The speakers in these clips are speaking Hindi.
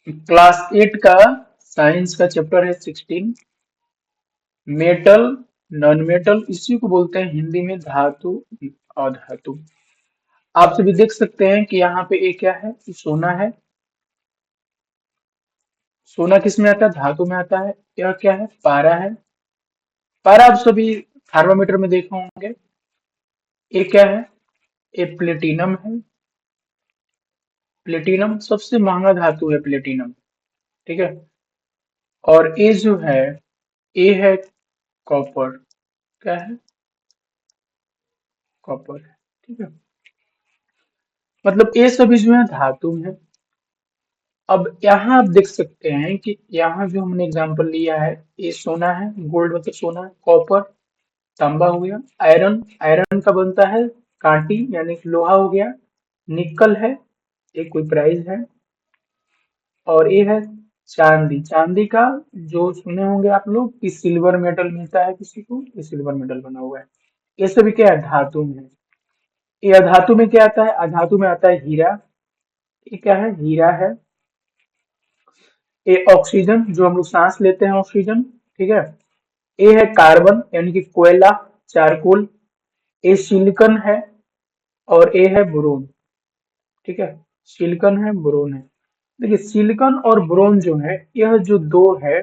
क्लास 8 का साइंस का चैप्टर है 16, मेटल, नॉन मेटल, इसी को बोलते हैं हिंदी में धातु, अधातु। आप सभी देख सकते हैं कि यहाँ पे ये क्या है, ये सोना है। सोना किस में आता है, धातु में आता है। यह क्या है, पारा है। पारा आप सभी थर्मामीटर में देखे होंगे। ये क्या है, ये प्लेटिनम है। प्लेटिनम सबसे महंगा धातु है, प्लेटिनम। ठीक है। और ये जो है, ये है कॉपर। क्या है, कॉपर। ठीक है। मतलब ये सभी जो है धातु है। अब यहाँ आप देख सकते हैं कि यहाँ जो हमने एग्जांपल लिया है, ये सोना है, गोल्ड मतलब सोना है। कॉपर, तांबा हो गया। आयरन, आयरन का बनता है कांटी यानी कि लोहा हो गया। निकल है, ये कोई प्राइस है। और ये है चांदी। चांदी का जो सुने होंगे आप लोग कि सिल्वर मेडल मिलता है किसी को, ये सिल्वर मेडल बना हुआ है। ये सभी क्या है, धातु में है। ये अधातु में क्या आता है, अधातु में आता है हीरा। ये क्या है, हीरा है। ये ऑक्सीजन, जो हम लोग सांस लेते हैं, ऑक्सीजन। ठीक है। ये है कार्बन यानी कि कोयला, चारकोल। ये सिलिकॉन है। और ये है बोरोन। ठीक है। सिलिकॉन है, बोरोन है। देखिए सिलिकॉन और बोरोन जो है, यह जो दो है,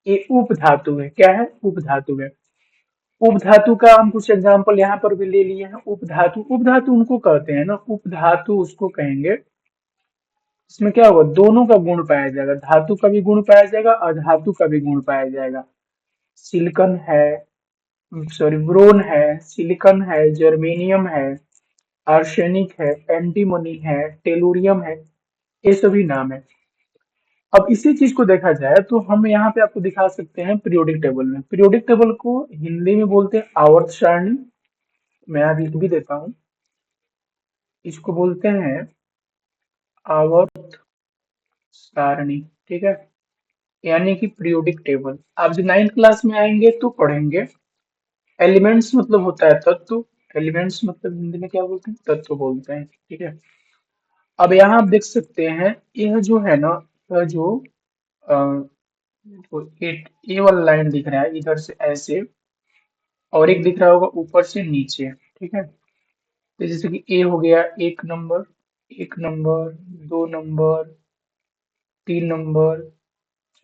ये उपधातु है। क्या है, उपधातु है। उपधातु का हम कुछ एग्जांपल यहाँ पर भी ले लिए हैं। उपधातु, उपधातु उनको कहते हैं ना, उपधातु उसको कहेंगे। इसमें क्या होगा, दोनों का गुण पाया जाएगा। धातु का भी गुण पाया जाएगा, अधातु का भी गुण पाया जाएगा। सिलिकॉन है, सॉरी ब्रोन है, सिलिकॉन है, जर्मेनियम है, आर्सेनिक है, एंटीमनी है, टेलुरियम है। ये सभी नाम है। अब इसी चीज को देखा जाए तो हम यहाँ पे आपको दिखा सकते हैं पीरियोडिक टेबल में। पीरियोडिक टेबल को हिंदी में बोलते हैं आवर्त सारणी। मैं यहाँ लिख भी देता हूँ। इसको बोलते हैं आवर्त सारणी। ठीक है। यानी कि पीरियोडिक टेबल। आप जब 9th क्लास में आएंगे तो पढ़ेंगे। एलिमेंट्स मतलब होता है तत्व। एलिमेंट्स मतलब हिंदी में क्या बोलते हैं, तत्व बोलते हैं। ठीक है। अब यहाँ आप देख सकते हैं, यह जो है ना, यह जो अ, तो ये वाला लाइन दिख रहा है इधर से ऐसे, और एक दिख रहा होगा ऊपर से नीचे। ठीक है। तो जैसे कि ए हो गया, एक नंबर, एक नंबर, दो नंबर, तीन नंबर,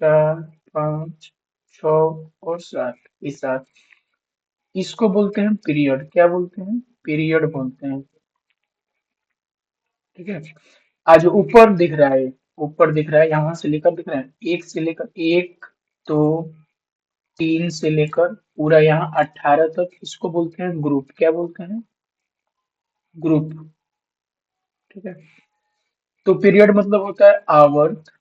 चार, पाँच, छ और सात। ये सात, इसको बोलते हैं पीरियड। क्या बोलते हैं, पीरियड बोलते हैं। ठीक है। आज ऊपर दिख रहा है, ऊपर दिख रहा है, यहाँ से लेकर दिख रहा है, एक से लेकर एक, दो, तीन से लेकर पूरा यहाँ 18 तक, इसको बोलते हैं ग्रुप। क्या बोलते हैं, ग्रुप। ठीक है। तो पीरियड मतलब होता है आवर्त।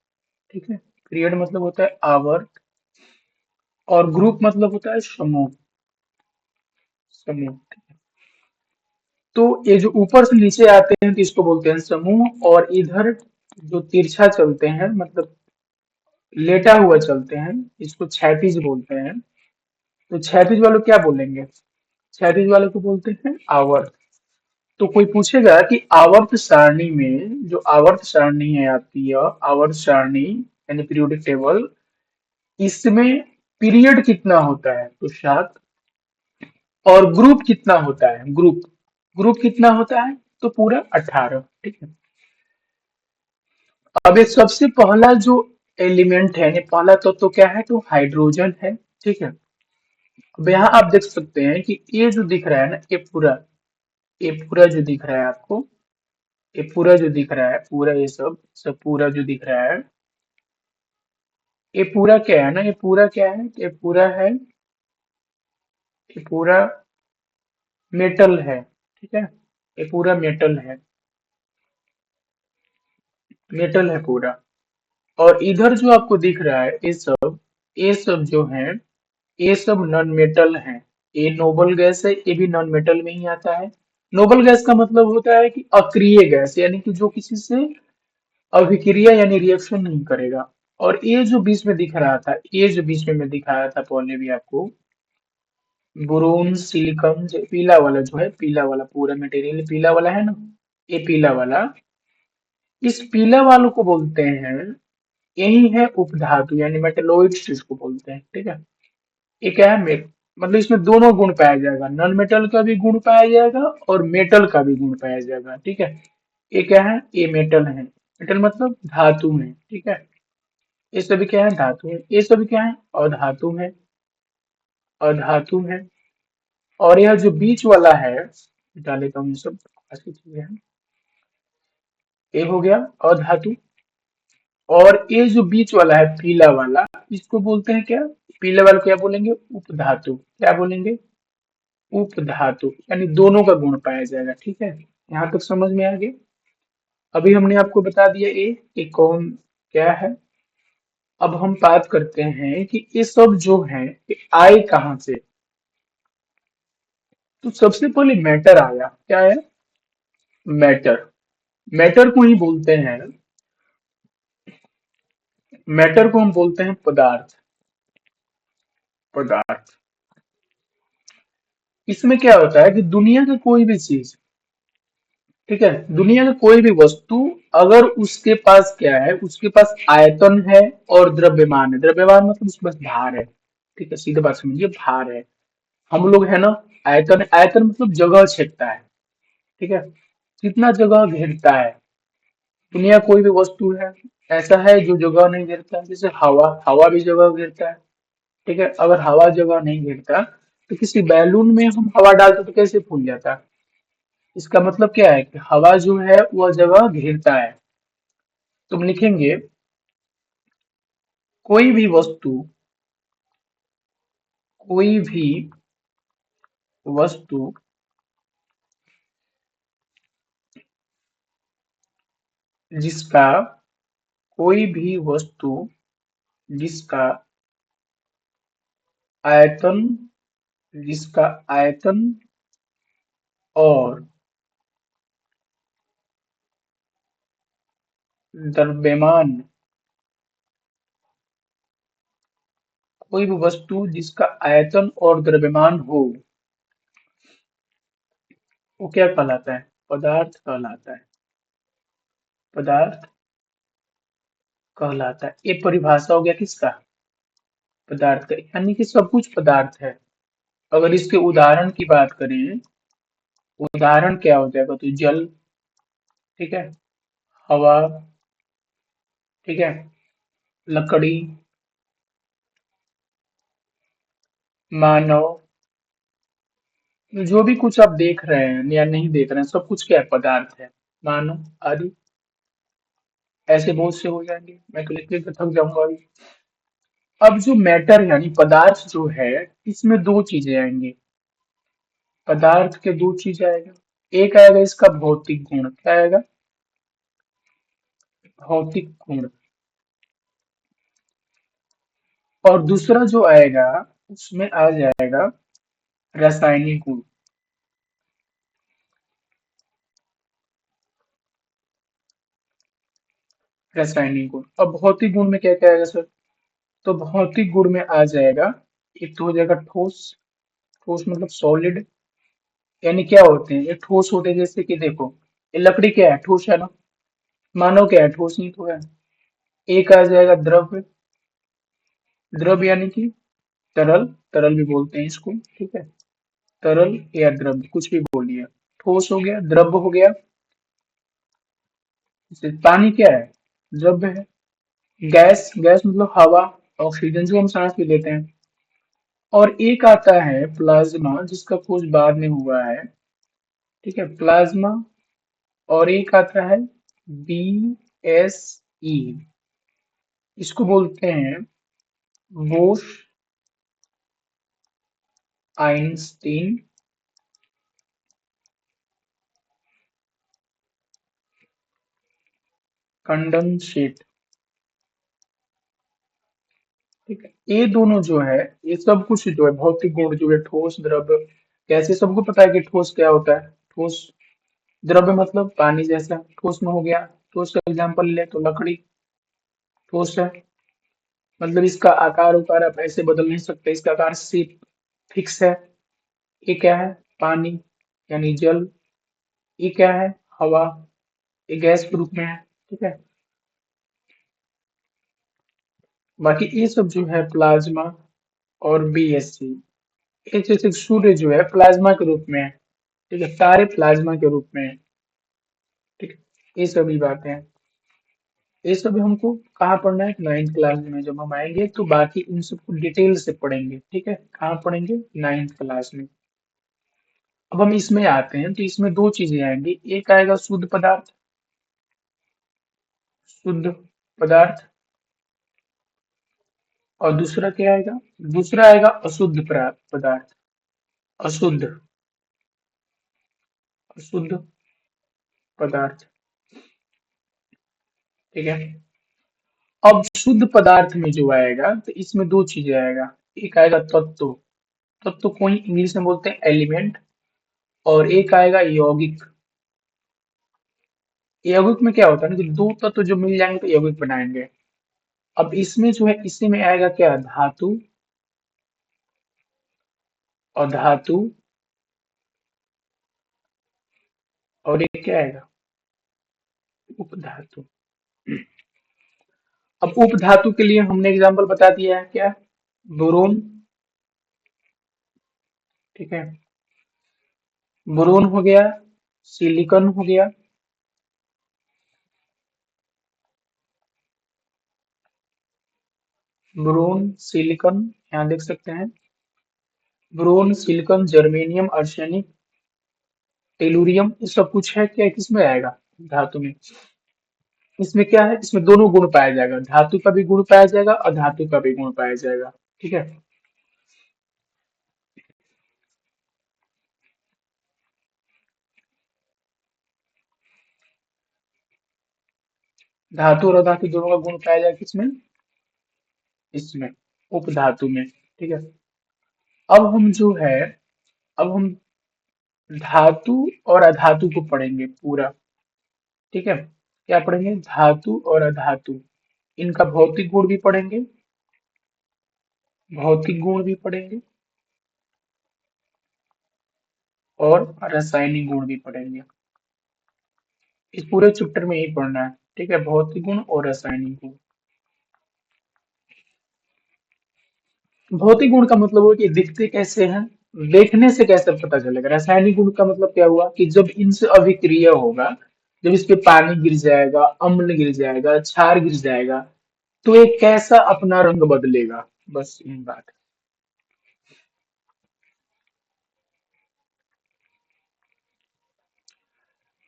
ठीक है। पीरियड मतलब होता है आवर्त। और ग्रुप मतलब होता है समूह, समूह। तो ये जो ऊपर से नीचे आते हैं तो इसको बोलते हैं समूह। और इधर जो तिरछा चलते हैं, मतलब लेटा हुआ चलते हैं, इसको क्षैतिज बोलते हैं। तो क्षैतिज वालों क्या बोलेंगे, क्षैतिज वाले को बोलते हैं आवर्त। तो कोई पूछेगा कि आवर्त सारणी में, जो आवर्त सारणी है आपकी, यह आवर्त सारणी यानी पीरियोडिक टेबल, इसमें पीरियड कितना होता है, तो 7। और ग्रुप कितना होता है, ग्रुप, ग्रुप कितना होता है, तो पूरा 18। ठीक है। अब ये सबसे पहला जो एलिमेंट है, यानी पहला तो क्या है, तो हाइड्रोजन है। ठीक है। अब यहाँ आप देख सकते हैं कि ये जो दिख रहा है ना, ये पूरा जो दिख रहा है आपको, ये पूरा जो दिख रहा है, पूरा ये सब सब पूरा जो दिख रहा है, ये पूरा क्या है ना, ये पूरा क्या है, ये पूरा है, ये पूरा मेटल है। ठीक है। ये पूरा मेटल है, मेटल है पूरा। और इधर जो आपको दिख रहा है, ये सब जो है, ये सब नॉन मेटल है। ये नोबल गैस है, ये भी नॉन मेटल में ही आता है। नोबल गैस का मतलब होता है कि अक्रिय गैस, यानी कि जो किसी से अभिक्रिया यानी रिएक्शन नहीं करेगा। और ये जो बीच में दिख रहा था, ये जो बीच में मैं दिखाया था पहले भी आपको, बोरोन, सिलिकॉन, जो पीला वाला जो है, पीला वाला पूरा मटेरियल पीला वाला है ना, ये पीला वाला, इस पीला वालों को बोलते हैं यही है उपधातु यानी मेटेलोइड्स जिसको बोलते हैं। ठीक है, ये क्या है मतलब इसमें दोनों गुण पाया जाएगा, नॉन मेटल का भी गुण पाया जाएगा और मेटल का भी गुण पाया जाएगा। ठीक है, ये क्या है, ये मेटल है, मेटल मतलब धातु है। ठीक है, ये सभी क्या है, धातु है। ये सभी क्या है, अधातु है, अधातु है। और यह जो बीच वाला है, हटा लेता हूँ ये सब ऐसी चीजें हैं, ये हो गया अधातु। और ये जो बीच वाला है पीला वाला, इसको बोलते हैं क्या, पीले वाले को क्या बोलेंगे, उपधातु। क्या बोलेंगे, उपधातु, यानी दोनों का गुण पाया जाएगा। ठीक है, यहाँ तक समझ में आ गया। अभी हमने आपको बता दिया ये कौन क्या है। अब हम बात करते हैं कि ये सब जो है ये आए कहाँ से। तो सबसे पहले मैटर आया, क्या है, मैटर। मैटर को ही बोलते हैं, मैटर को हम बोलते हैं पदार्थ, पदार्थ। इसमें क्या होता है कि दुनिया का कोई भी चीज, ठीक है, दुनिया का कोई भी वस्तु, अगर उसके पास क्या है, उसके पास आयतन है और द्रव्यमान है। द्रव्यमान मतलब उसके पास भार है। ठीक है, सीधे बात समझिए, भार है। हम लोग है ना, आयतन, आयतन मतलब जगह छेदता है। ठीक है, कितना जगह घेरता है। दुनिया कोई भी वस्तु है ऐसा है जो जगह नहीं घेरता है, जैसे हवा, हवा भी जगह घेरता है। ठीक है, अगर हवा जगह नहीं घेरता तो किसी बैलून में हम हवा डालते तो कैसे फूल जाता। इसका मतलब क्या है कि हवा जो है वह जगह घेरता है। तुम लिखेंगे कोई भी वस्तु, कोई भी वस्तु जिसका, कोई भी वस्तु जिसका आयतन, जिसका आयतन और द्रव्यमान, कोई भी वस्तु जिसका आयतन और द्रव्यमान हो, वो क्या कहलाता है, पदार्थ कहलाता है, पदार्थ कहलाता है। ये परिभाषा हो गया किसका, पदार्थ का, यानी कि सब कुछ पदार्थ है। अगर इसके उदाहरण की बात करें, उदाहरण क्या हो जाएगा, तो जल, ठीक है, हवा, ठीक है, लकड़ी, मानव, जो भी कुछ आप देख रहे हैं या नहीं देख रहे हैं, सब कुछ क्या है, पदार्थ है। मानव आदि, ऐसे बहुत से हो जाएंगे, मैं तो लिख लिख के थक जाऊंगा अभी। अब जो मैटर यानी पदार्थ जो है, इसमें दो चीजें आएंगी, पदार्थ के दो चीज आएगा। एक आएगा इसका भौतिक गुण, क्या आएगा, भौतिक गुण। और दूसरा जो आएगा उसमें आ जाएगा रासायनिक गुण, रासायनिक गुण। अब भौतिक गुण में क्या क्या आएगा सर, तो भौतिक गुण में आ जाएगा, एक तो हो जाएगा ठोस, ठोस मतलब सॉलिड, यानी क्या होते हैं ये ठोस होते हैं, जैसे कि देखो ये लकड़ी क्या है, ठोस है ना, मानव क्या है, ठोस नहीं तो है। एक आ जाएगा द्रव्य, द्रव्य यानी कि तरल, तरल भी बोलते हैं इसको। ठीक है, तरल या द्रव्य कुछ भी बोलिए। ठोस हो गया, द्रव्य हो गया, जैसे पानी क्या है, द्रव्य है। गैस, गैस मतलब हवा, ऑक्सीजन जो हम सांस में लेते हैं। और एक आता है प्लाज्मा, जिसका खोज बाद में हुआ है। ठीक है, प्लाज्मा। और एक आता है बी एस ई, इसको बोलते हैं बोस आइंस्टीन कंडेंसेट। ठीक है, ये दोनों जो है, ये सब कुछ जो है भौतिक गुण जो है, ठोस, द्रव्य, कैसे, सबको पता है कि ठोस क्या होता है, ठोस, द्रव्य मतलब पानी जैसा, ठोस में हो गया। ठोस का एग्जांपल ले तो लकड़ी ठोस है, मतलब इसका आकार उकार आप ऐसे बदल नहीं सकते, इसका आकार सिर्फ फिक्स है। ये क्या है, पानी यानी जल। ये क्या है, हवा, ये गैस के रूप में है। ठीक है, बाकी ये सब जो है प्लाज्मा और बीएससी, ये जैसे सूर्य जो है प्लाज्मा के रूप में है, ठीक है, तारे प्लाज्मा के रूप में है, ठीक है, ये सभी बातें हैं। ये सब हमको कहाँ पढ़ना है, 9th क्लास में जब हम आएंगे तो बाकी इन सबको डिटेल से पढ़ेंगे, ठीक है, कहाँ पढ़ेंगे, 9th क्लास में। अब हम इसमें आते हैं तो इसमें दो चीजें आएंगी, एक आएगा शुद्ध पदार्थ, शुद्ध पदार्थ, और दूसरा क्या आएगा, दूसरा आएगा अशुद्ध पदार्थ, अशुद्ध, अशुद्ध पदार्थ, ठीक है। अब शुद्ध पदार्थ में जो आएगा तो इसमें दो चीजें आएगा, एक आएगा तत्व, तत्व को ही इंग्लिश में बोलते हैं एलिमेंट, और एक आएगा यौगिक। यौगिक में क्या होता है ना कि दो तत्व जो मिल जाएंगे तो यौगिक बनाएंगे। अब इसमें जो है इसी में आएगा क्या, धातु, और धातु, और एक क्या आएगा, उपधातु। अब उपधातु के लिए हमने एग्जांपल बता दिया है क्या, बोरोन, ठीक है, बोरोन हो गया, सिलिकॉन हो गया, बोरोन सिलिकॉन, यहाँ देख सकते हैं, boron silicon germanium arsenic tellurium, ये सब कुछ है क्या, किसमें आएगा, धातु में। इसमें क्या है, इसमें दोनों गुण पाया जाएगा, धातु का भी गुण पाया जाएगा और धातु का भी गुण पाया जाएगा, ठीक है। धातु और अधातु दोनों का गुण पाया जाएगा किसमें, इसमें, उपधातु में, ठीक है। अब हम जो है, अब हम धातु और अधातु को पढ़ेंगे पूरा, ठीक है। क्या पढ़ेंगे, धातु और अधातु, इनका भौतिक गुण भी पढ़ेंगे, भौतिक गुण भी पढ़ेंगे, और रासायनिक गुण भी पढ़ेंगे। इस पूरे चैप्टर में यही पढ़ना है, ठीक है, भौतिक गुण और रासायनिक गुण। भौतिक गुण का मतलब हुआ कि दिखते कैसे हैं, देखने से कैसे पता चलेगा। रासायनिक गुण का मतलब क्या हुआ कि जब इनसे अभिक्रिया होगा, जब इस पे पानी गिर जाएगा, अम्ल गिर जाएगा, क्षार गिर जाएगा, तो ये कैसा अपना रंग बदलेगा, बस यही बात है।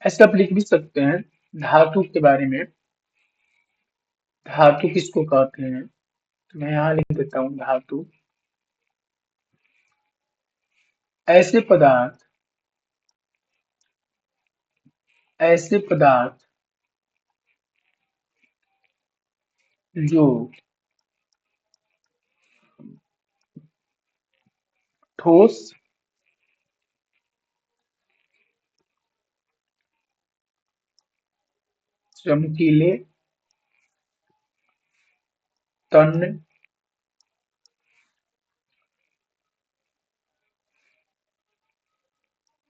ऐसे आप लिख भी सकते हैं धातु के बारे में, धातु किसको कहते हैं, तो मैं यहाँ लिख देता हूँ, धातु ऐसे पदार्थ, ऐसे पदार्थ जो ठोस, चमकीले, तन्य,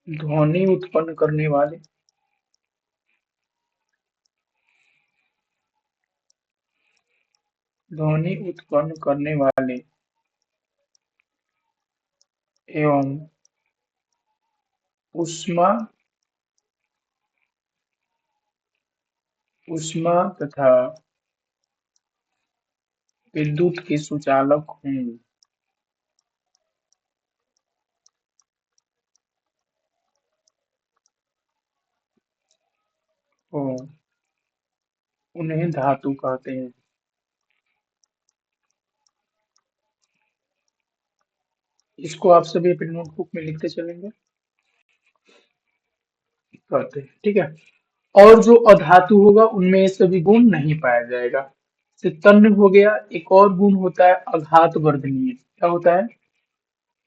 ध्वनि उत्पन्न करने वाले, ध्वनि उत्पन्न करने वाले एवं ऊष्मा, ऊष्मा तथा विद्युत के सुचालक होंगे, और उन्हें धातु कहते हैं। इसको आप सभी अपनी नोटबुक में लिखते चलेंगे, कहते हैं, ठीक है। और जो अधातु होगा उनमें ये सभी गुण नहीं पाया जाएगा। जैसे तन्य हो गया, एक और गुण होता है आघात वर्धनीय, क्या होता है,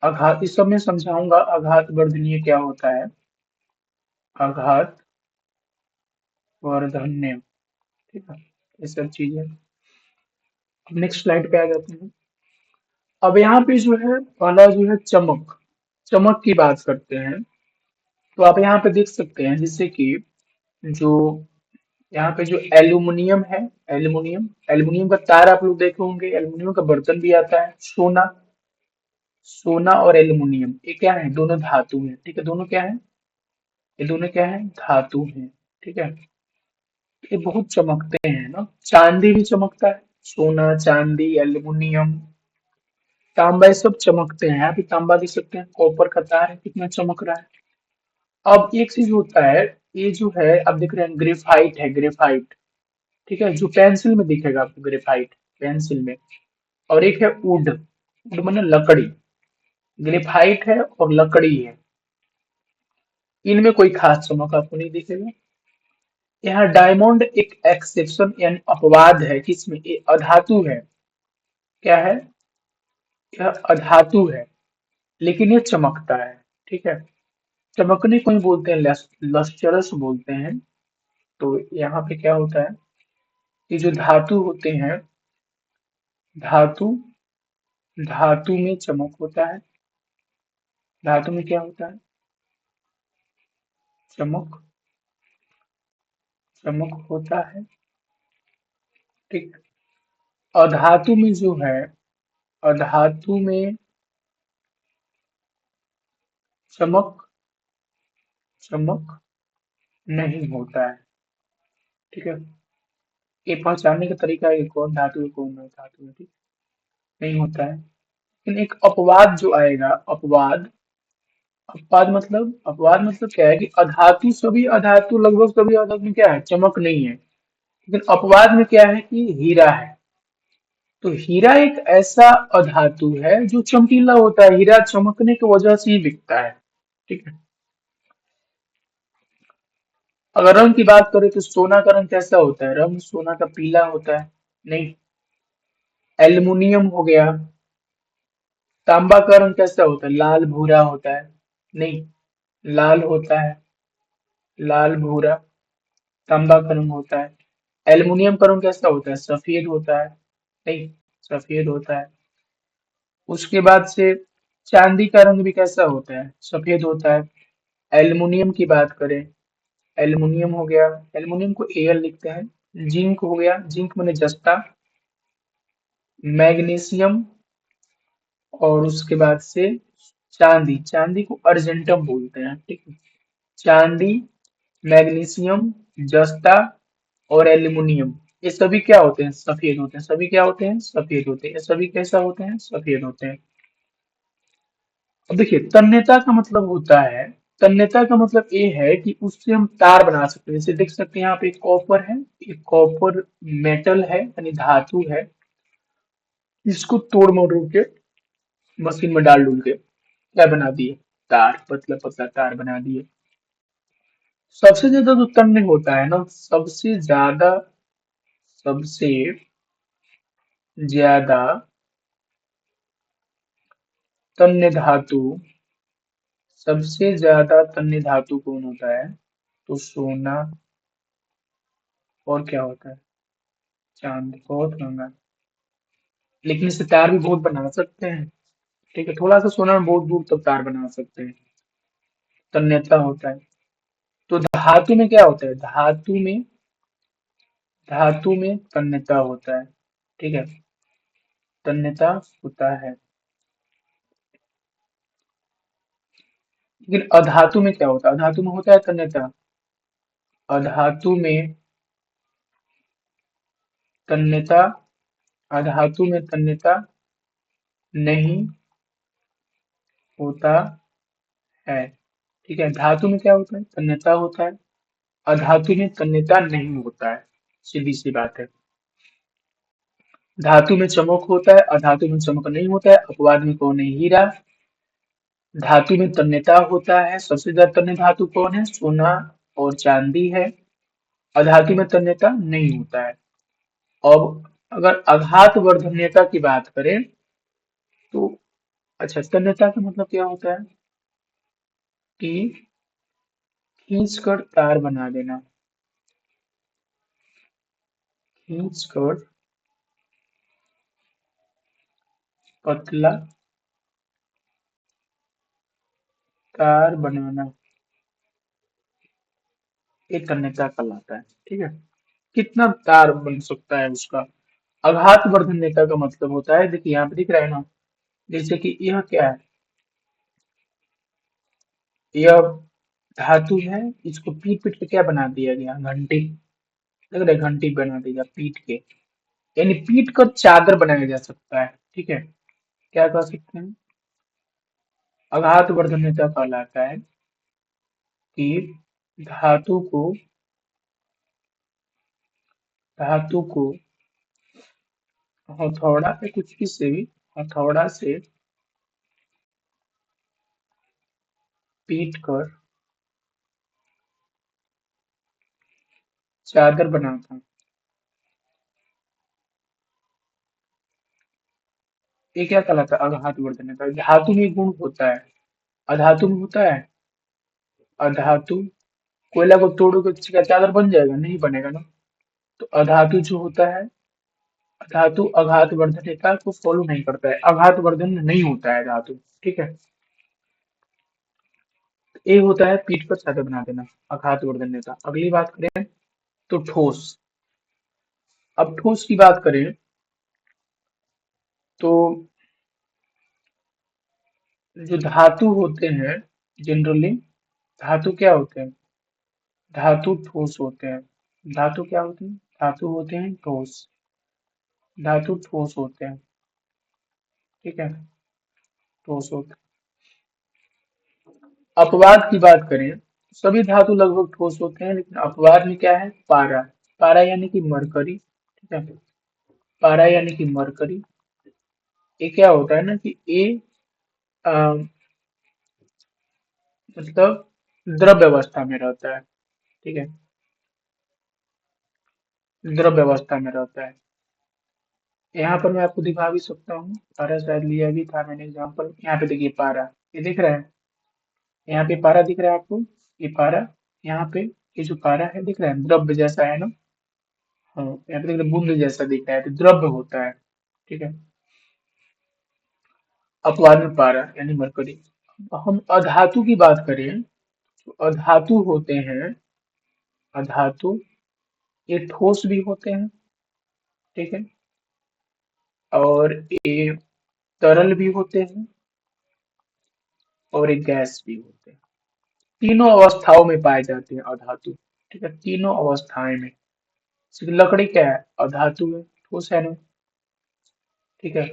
आघात, इस सब में समझाऊंगा आघात वर्धनीय क्या होता है, आघात वर्धन्य, ठीक है, ये सब चीजें। अब नेक्स्ट स्लाइड पे आ जाते हैं। अब यहाँ पे जो है पहला जो है चमक, चमक की बात करते हैं। तो आप यहाँ पे देख सकते हैं जैसे कि जो यहाँ पे जो एल्यूमिनियम है, एल्यूमिनियम एल्यूमिनियम का तार आप लोग देखे होंगे, एल्यूमिनियम का बर्तन भी आता है, सोना, सोना और एल्यूमिनियम ये क्या है, दोनों धातु है, ठीक है, दोनों क्या है, ये दोनों क्या है, धातु है, ठीक है। ये बहुत चमकते हैं ना, चांदी भी चमकता है, सोना, चांदी, एल्यूमिनियम, तांबा, ये सब चमकते हैं। यहाँ पे तांबा देख सकते हैं, कॉपर का तार है, कितना चमक रहा है। अब एक चीज होता है, ये जो है आप देख रहे हैं ग्रेफाइट है, ग्रेफाइट, ठीक है, जो पेंसिल में दिखेगा आपको, ग्रेफाइट पेंसिल में। और एक है वुड, वुड माने लकड़ी, ग्रेफाइट है और लकड़ी है, इनमें कोई खास चमक आपको नहीं दिखेगा। यहाँ डायमंड एक एक्सेप्शन यानी अपवाद है, किसमें, ये अधातु है, क्या है, यह अधातु है, लेकिन ये चमकता है, ठीक है। चमकने को ही बोलते हैं, लस्टरस बोलते हैं। तो यहाँ पे क्या होता है, ये जो धातु होते हैं, धातु, धातु में चमक होता है, धातु में क्या होता है, चमक, चमक होता है, ठीक। अधातु में जो है, अधातु में चमक, चमक नहीं होता है, ठीक है। ये पहचानने का तरीका है कि कौन धातु है कौन नहीं धातु है, ठीक, नहीं होता है। लेकिन एक अपवाद जो आएगा, अपवाद, अपवाद मतलब क्या है कि अधातु, सभी अधातु, लगभग सभी अधातु में क्या है, चमक नहीं है। लेकिन अपवाद में क्या है कि हीरा है। तो हीरा एक ऐसा अधातु है जो चमकीला होता है, हीरा चमकने की वजह से ही बिकता है, ठीक है। अगर रंग की बात करें तो सोना का रंग कैसा होता है, रंग सोना का पीला होता है, नहीं। एल्युमिनियम हो गया, तांबा का रंग कैसा होता है, लाल भूरा होता है, नहीं, लाल होता है, लाल भूरा तांबा का रंग होता है। एल्युमिनियम का रंग कैसा होता है, सफेद होता है, नहीं, सफेद होता है। उसके बाद से चांदी का रंग भी कैसा होता है, सफेद होता है। एल्युमिनियम की बात करें, एल्युमिनियम हो गया, एल्युमिनियम को एल लिखते हैं। जिंक हो गया, जिंक माने जस्ता। मैग्नीशियम, और उसके बाद से चांदी, चांदी को अर्जेंटम बोलते हैं, ठीक है। चांदी, मैग्नीशियम, जस्ता और एल्यूमिनियम, ये सभी क्या होते हैं, सफेद होते हैं, सभी क्या होते हैं, सफेद होते हैं, ये सभी कैसा होते हैं, सफेद होते हैं। अब देखिए तन्यता का मतलब होता है, तन्यता का मतलब ये है कि उससे हम तार बना सकते हैं। जैसे देख सकते हैं यहाँ पे एक कॉपर है, एक कॉपर मेटल है यानी धातु है, इसको तोड़ मोड़ के मशीन में डाल डूल के क्या बना दिए, तार, पतला पतला तार बना दिए। सबसे ज्यादा जो तन्य होता है ना, सबसे ज्यादा, सबसे ज्यादा तन्य धातु, सबसे ज्यादा तन्य धातु कौन होता है, तो सोना, और क्या होता है, चांद, बहुत महंगा। लेकिन इससे तार भी बहुत बना सकते हैं, ठीक है, थोड़ा सा सोना में बहुत दूर तक तार बना सकते हैं, तन्यता होता है। तो धातु में क्या होता है, धातु में, धातु में तन्यता होता है, ठीक है, तन्यता होता है। लेकिन अधातु में क्या होता है, अधातु में होता है तन्यता, अधातु में तन्यता, अधातु में तन्यता नहीं होता है, ठीक है। धातु में क्या होता है, तन्यता होता है, अधातु में तन्यता नहीं होता है, सीधी सी बात है। धातु में चमक होता है, अधातु में चमक नहीं होता है, अपवाद में कौन है, हीरा। धातु में तन्यता होता है, सबसे ज्यादा तन्य धातु कौन है, सोना और चांदी है। अधातु में तन्यता नहीं होता है। अब अगर आघात वर्धन्यता की बात करें तो, अच्छा, तन्यता का मतलब क्या होता है कि खींचकर तार बना देना, खींचकर पतला तार बनाना, ये तन्यता कहलाता है, ठीक है। कितना तार बन सकता है उसका। आघात वर्धन्यता का मतलब होता है, देखिए यहाँ पे दिख रहा है ना, जैसे कि यह क्या है, यह धातु है, इसको पीट पीट के क्या बना दिया गया, घंटी। लग रहा है घंटी बना दिया पीट के, यानी पीट कर चादर बनाया जा सकता है। ठीक है, क्या कह सकते हैं, आघात वर्धन्यता कहलाता है कि धातु को धातु को हथौड़ा पे कुछ भी से भी, हथौड़ा से पीट कर चादर बनाता। ये क्या कहलाता है, आघात वर्धन्यता। धातु में गुण होता है, अधातु में होता है, अधातु, कोयला को तोड़ोगे तो क्या चादर बन जाएगा, नहीं बनेगा ना। तो अधातु जो होता है, धातु आघात वर्धनता को फॉलो नहीं करता है, आघात वर्धन नहीं होता है धातु। ठीक है, ये होता है पीट पर चादर बना देना, आघात वर्धन्यता। अगली बात करें तो ठोस। अब ठोस की बात करें तो जो धातु होते हैं, जनरली धातु क्या होते हैं, धातु ठोस होते हैं। धातु क्या होते हैं, धातु होते हैं ठोस, धातु ठोस होते हैं। ठीक है, ठोस होते हैं। अपवाद की बात करें, सभी धातु लगभग ठोस होते हैं, लेकिन अपवाद में क्या है, पारा। पारा यानी कि मरकरी। ठीक है, पारा यानी कि मरकरी। ये क्या होता है ना कि ये अ, मतलब द्रव्य अवस्था में रहता है। ठीक है, द्रव्य अवस्था में रहता है। यहाँ पर मैं आपको दिखा भी सकता हूँ, पारा शायद लिया भी था मैंने एग्जाम्पल। यहाँ पे देखिए पारा, ये दिख रहा है, यहाँ पे पारा दिख रहा है आपको, ये पारा, यहाँ पे ये जो पारा है दिख रहा है, द्रव्य जैसा है ना। हाँ, यहाँ पे देख रहे हैं, बूंद जैसा दिख रहा है, तो द्रव्य होता है। ठीक है, अपवाद में पारा यानी मरकरी। हम अधातु की बात करें तो अधातु होते हैं, अधातु ये ठोस भी होते हैं। ठीक है, और ये तरल भी होते हैं, और ये गैस भी होते हैं। तीनों अवस्थाओं में पाए जाते हैं अधातु। ठीक है, तीनों अवस्थाएं में। जैसे कि लकड़ी क्या है, अधातु है, ठोस है ना। ठीक है,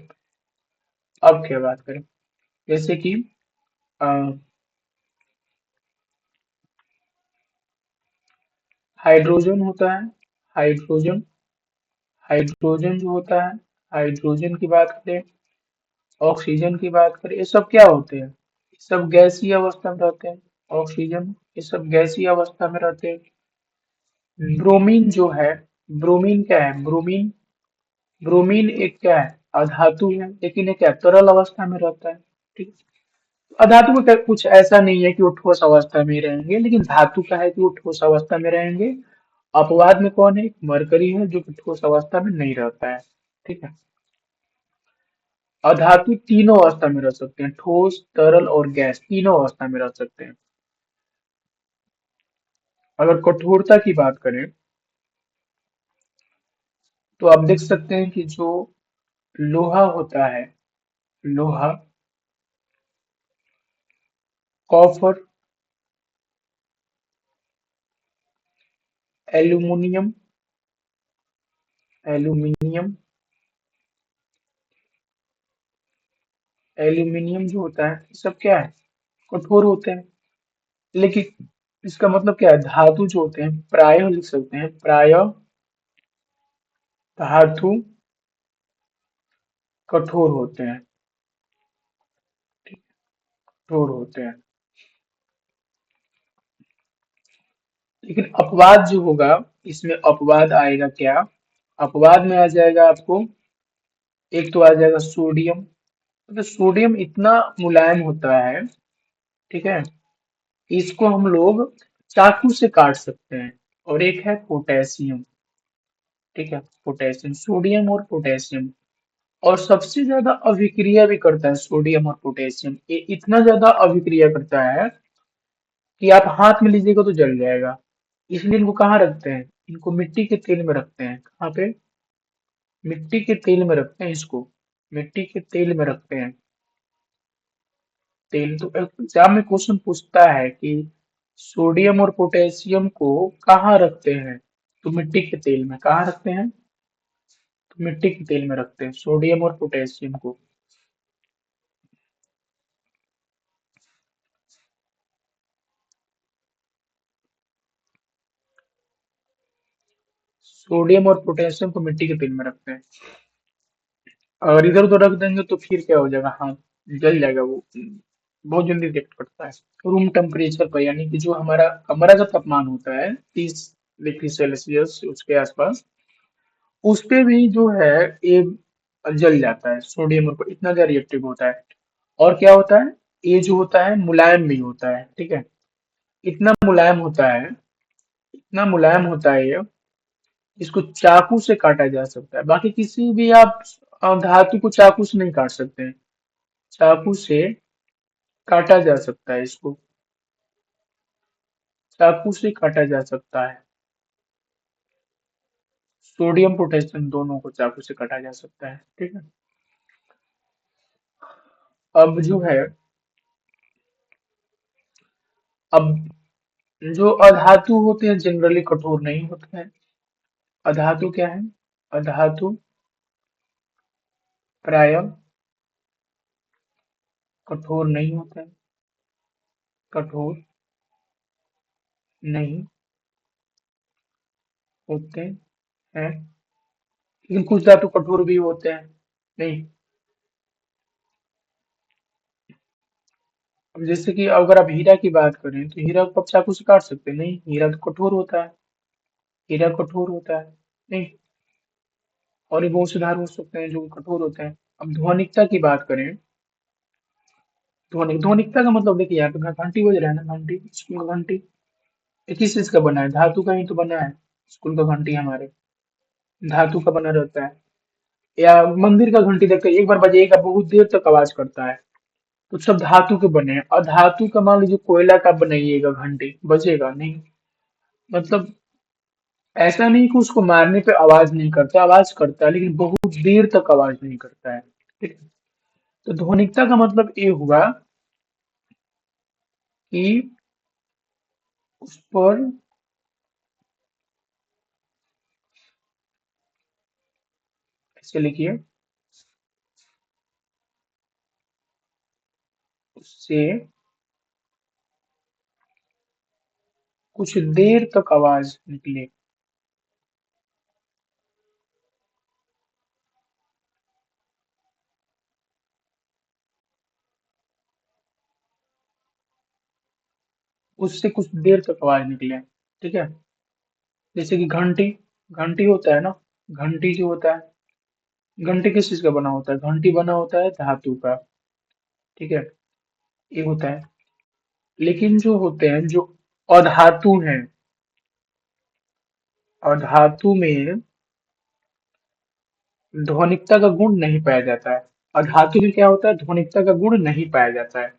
अब क्या बात करें, जैसे कि अ, हाइड्रोजन होता है, हाइड्रोजन, हाइड्रोजन जो होता है, हाइड्रोजन की बात करें, ऑक्सीजन की बात करें, ये सब क्या होते हैं, ये सब गैसीय अवस्था में रहते हैं। ऑक्सीजन, ये सब गैसीय अवस्था में रहते हैं। ब्रोमीन जो है, ब्रोमीन क्या है, ब्रोमीन, ब्रोमीन एक क्या है, अधातु है, लेकिन ये क्या तरल अवस्था में रहता है। ठीक है, अधातु में कुछ ऐसा नहीं है कि वो ठोस अवस्था में रहेंगे, लेकिन धातु का है कि वो ठोस अवस्था में रहेंगे। अपवाद में कौन है, मरकरी है, जो कि ठोस अवस्था में नहीं रहता है। ठीक है, अधातु तीनों अवस्था में रह सकते हैं, ठोस, तरल और गैस, तीनों अवस्था में रह सकते हैं। अगर कठोरता की बात करें तो आप देख सकते हैं कि जो लोहा होता है, लोहा, कॉपर, एल्यूमिनियम, एल्यूमिनियम, एल्यूमिनियम जो होता है, ये सब क्या है, कठोर होते हैं। लेकिन इसका मतलब क्या है, धातु जो होते हैं प्रायः लिख सकते हैं, प्रायः धातु कठोर होते हैं। ठीक, कठोर होते हैं। लेकिन अपवाद जो होगा, इसमें अपवाद आएगा क्या, अपवाद में आ जाएगा आपको, एक तो आ जाएगा सोडियम। तो सोडियम इतना मुलायम होता है, ठीक है, इसको हम लोग चाकू से काट सकते हैं। और एक है पोटेशियम। ठीक है, पोटेशियम, सोडियम और पोटेशियम, और सबसे ज्यादा अभिक्रिया भी करता है सोडियम और पोटेशियम। ये इतना ज्यादा अभिक्रिया करता है कि आप हाथ में लीजिएगा तो जल जाएगा। इसलिए इनको कहाँ रखते हैं, इनको मिट्टी के तेल में रखते हैं। कहाँ पे? मिट्टी के तेल में रखते हैं इसको। मिट्टी के तेल में रखते हैं। तेल तो एग्जाम में क्वेश्चन पूछता है कि सोडियम और पोटेशियम को कहाँ रखते हैं? तो मिट्टी के तेल में। कहाँ रखते हैं? तो मिट्टी के तेल में रखते हैं सोडियम और पोटेशियम को। सोडियम और पोटेशियम को मिट्टी के तेल में रखते हैं। अगर इधर उधर रख देंगे तो फिर क्या हो जाएगा? हाँ, जल जाएगा वो। बहुत जल्दी रिएक्ट करता है। रूम टेम्परेचर पर, यानी कि जो हमारा कमरा का तापमान होता है 30 डिग्री सेल्सियस उसके आसपास, उस पे भी जो है ये जल जाता है। सोडियम और इतना ज्यादा रिएक्टिव होता है। और क्या होता है? ये जो होता है मुलायम भी होता है। ठीक है, इतना मुलायम होता है, इतना मुलायम होता है ये, इसको चाकू से काटा जा सकता है। बाकी किसी भी आप धातु को चाकू से नहीं काट सकते हैं। चाकू से काटा जा सकता है इसको। चाकू से काटा जा सकता है। सोडियम पोटेशियम दोनों को चाकू से काटा जा सकता है। ठीक है। अब जो है, अब जो अधातु होते हैं जनरली कठोर नहीं होते हैं। अधातु क्या है? अधातु प्राय कठोर नहीं होते हैं। कठोर नहीं होते हैं। लेकिन कुछ धातु कठोर भी होते हैं। नहीं, अब जैसे कि अगर आप हीरा की बात करें तो हीरा को आप चाकू से काट सकते हैं? नहीं, हीरा तो कठोर होता है। हीरा कठोर होता है। नहीं। और ये बहुत से धातु हो सकते हैं जो कठोर होते हैं। अब ध्वनिकता की बात करें, ध्वनिकता का मतलब देखिए, यहाँ पे घंटी बज रहा है ना, घंटी, स्कूल का घंटी, ये किस चीज का बना है? धातु का ही तो बना है। स्कूल का घंटी हमारे धातु का बना रहता है। या मंदिर का घंटी देखते हैं, एक बार बजेगा बहुत देर तक आवाज करता है। तो सब धातु के बने हैं। और धातु का मान लीजिए कोयला का बनाइएगा घंटी, बजेगा नहीं। मतलब ऐसा नहीं कि उसको मारने पे आवाज नहीं करता, आवाज करता है लेकिन बहुत देर तक आवाज नहीं करता है। ठीक है? तो ध्वनिकता का मतलब ये हुआ कि उस पर, ऐसे लिखिए, उससे कुछ देर तक आवाज निकले। उससे कुछ देर तक आवाज निकले। ठीक है। जैसे कि घंटी, घंटी होता है ना, घंटी जो होता है, घंटी किस चीज का बना होता है? घंटी बना होता है धातु का। ठीक है, ये होता है। लेकिन जो होते हैं, जो अधातु हैं, अधातु में ध्वनिकता का गुण नहीं पाया जाता है। अधातु में क्या होता है? ध्वनिकता का गुण नहीं पाया जाता है।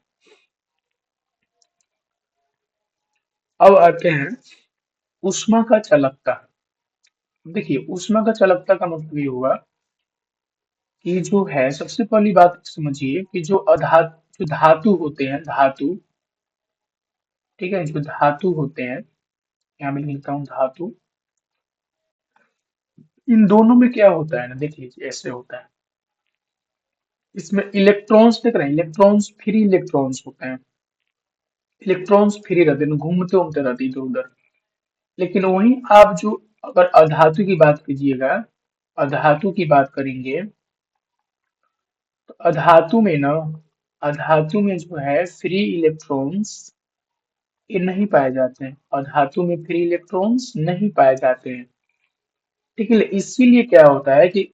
अब आते हैं ऊष्मा का चालकता। देखिए, ऊष्मा का चालकता का मतलब ये हुआ कि जो है, सबसे पहली बात समझिए कि जो धातु होते हैं, धातु, ठीक है, जो धातु होते हैं, यहाँ मैं लिखता हूँ धातु, इन दोनों में क्या होता है ना, देख लीजिए ऐसे होता है। इसमें इलेक्ट्रॉन्स देख रहे हैं, इलेक्ट्रॉन्स फ्री इलेक्ट्रॉन्स होते हैं। इलेक्ट्रॉन्स फ्री रहते हैं, घूमते घूमते रहते हैं इधर उधर। लेकिन वहीं आप जो, अगर अधातु की बात कीजिएगा, अधातु की बात करेंगे, तो अधातु में ना, अधातु में जो है फ्री इलेक्ट्रॉन्स ये नहीं पाए जाते हैं। अधातु में फ्री इलेक्ट्रॉन्स नहीं पाए जाते हैं। ठीक है, इसीलिए क्या होता है कि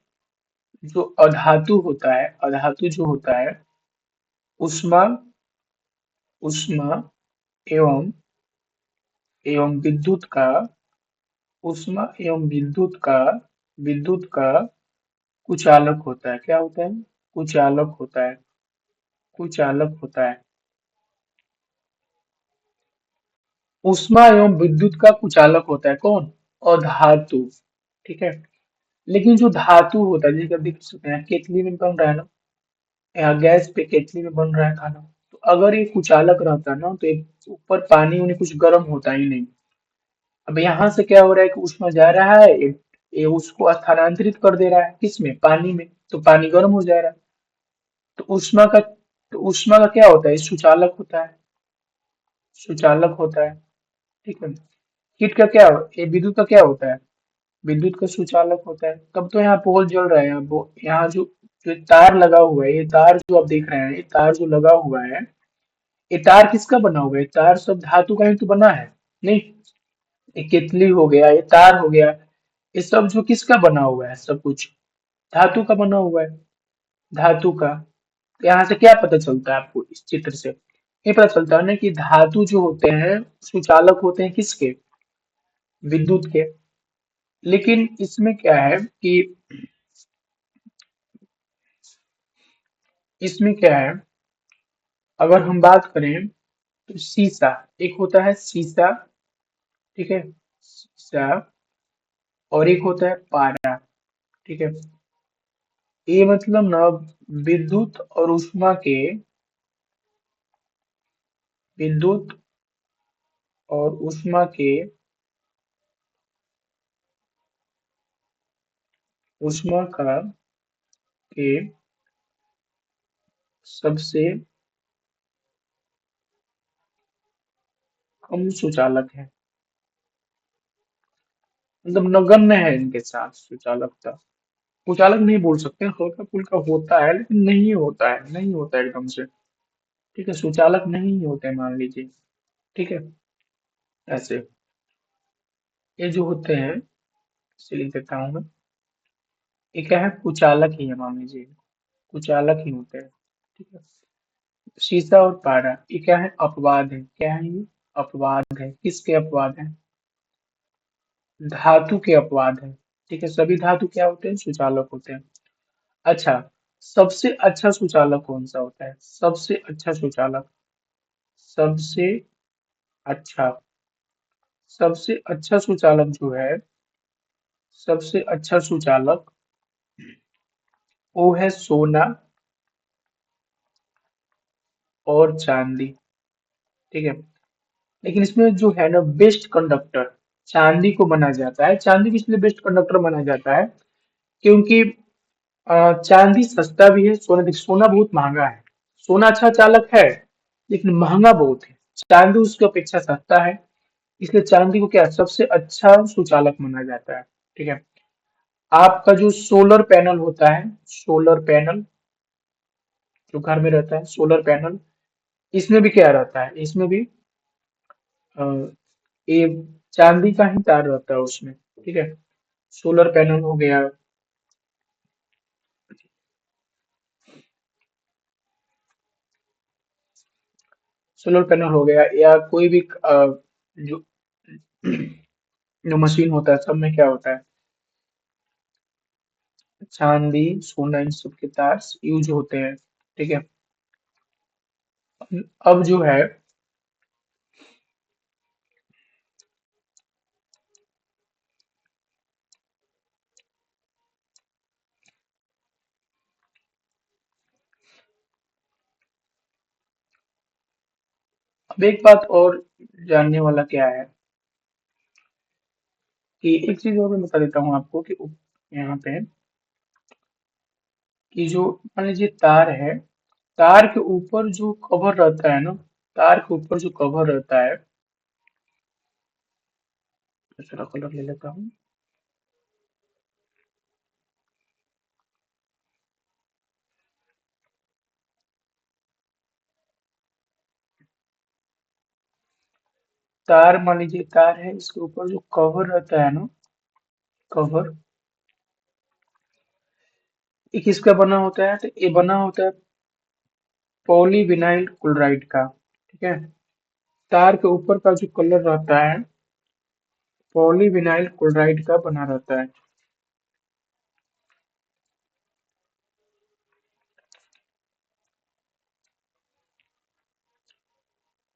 जो अधातु होता है, अधातु जो होता है, उष्मा, उष्मा एवं एवं विद्युत का, उष्मा एवं विद्युत का कुचालक होता है। क्या होता है? कुचालक होता है। कुचालक होता है। उष्मा एवं विद्युत का कुचालक होता है कौन? और धातु। ठीक है। लेकिन जो धातु होता है, जैसे कि आप देख सकते हैं केतली में बन रहा है ना, या गैस पे केतली में बन रहा है खाना, तो अगर ये कुचालक रहता है ना तो ये ऊपर पानी उन्हें कुछ गर्म होता ही नहीं। अब यहाँ से क्या हो रहा है कि ऊष्मा जा रहा है, ये उसको स्थानांतरित कर दे रहा है किसमें, पानी में, तो पानी गर्म हो जा रहा है। तो ऊष्मा का क्या होता है, सुचालक होता है, सुचालक होता है। ठीक है। हीट का क्या, ये विद्युत का क्या होता है, विद्युत का सुचालक होता है। तब तो यहाँ पोल जल रहा है, यहाँ जो जो तार लगा हुआ है, ये तार जो आप देख रहे हैं, ये तार जो लगा हुआ है, ये तार किसका बना हुआ है, ये तार सब धातु का ही तो बना है। नहीं, ये केतली हो गया, ये तार हो गया, ये सब जो किसका बना हुआ है, सब कुछ धातु का बना हुआ है, धातु का। तो यहाँ से क्या पता चलता है आपको इस चित्र से, ये पता चलता है ना कि धातु जो होते हैं सुचालक होते हैं किसके, विद्युत के। लेकिन इसमें क्या है कि इसमें क्या है, अगर हम बात करें तो शीशा, एक होता है शीशा, ठीक है, शीशा, और एक होता है पारा। ठीक है। ये मतलब ना विद्युत और ऊष्मा के, विद्युत और ऊष्मा के, ऊष्मा का के सबसे कम सुचालक है, मतलब नगण्य है इनके साथ सुचालकता। कुचालक नहीं बोल सकते, हल्का फुल्का होता है लेकिन नहीं होता है, नहीं होता है एकदम से। ठीक है, सुचालक नहीं होते हैं, मान लीजिए। ठीक है। ऐसे ये जो होते हैं, इसे लिख देता हूँ मैं, ये क्या है, कुचालक ही है, मान लीजिए कुचालक ही होते हैं। ठीक है। शीशा और पारा, ये क्या है, अपवाद है, क्या है ये, अपवाद है, किसके अपवाद है, धातु के अपवाद है। ठीक है, सभी धातु क्या होते हैं, सुचालक होते हैं। अच्छा, सबसे अच्छा सुचालक कौन सा होता है, सबसे अच्छा सुचालक, सबसे अच्छा, सबसे अच्छा सुचालक जो है, सबसे अच्छा सुचालक वो है सोना और चांदी। ठीक है। लेकिन इसमें जो है ना बेस्ट कंडक्टर, चांदी को माना जाता है। चांदी किस लिए बेस्ट कंडक्टर माना जाता है, क्योंकि चांदी सस्ता भी है, सोना बहुत महंगा है। सोना अच्छा चालक है लेकिन महंगा बहुत है, चांदी उसकी अपेक्षा सस्ता है, इसलिए चांदी को क्या सबसे अच्छा सुचालक माना जाता है। ठीक है। आपका जो सोलर पैनल होता है, सोलर पैनल जो घर में रहता है, सोलर पैनल, इसमें भी क्या रहता है, इसमें भी अ, ये चांदी का ही तार रहता है उसमें। ठीक है। सोलर पैनल हो गया, सोलर पैनल हो गया, या कोई भी जो जो मशीन होता है, सब में क्या होता है, चांदी सोना इन सब के तार यूज होते हैं। ठीक है। अब जो है, अब एक बात और जानने वाला क्या है कि एक चीज और मैं बता देता हूँ आपको कि यहाँ पे कि जो मान लीजिए तार है, तार के ऊपर जो कवर रहता है ना, तार के ऊपर जो कवर रहता है, दूसरा कलर ले लेता हूँ। तार मान लीजिए तार है, इसके ऊपर जो कवर रहता है ना, कवर, ये किसका बना होता है, तो ये बना होता है पॉलीविनाइल क्लोराइड का। ठीक है। तार के ऊपर का जो कलर रहता है पॉलीविनाइल क्लोराइड का बना रहता है।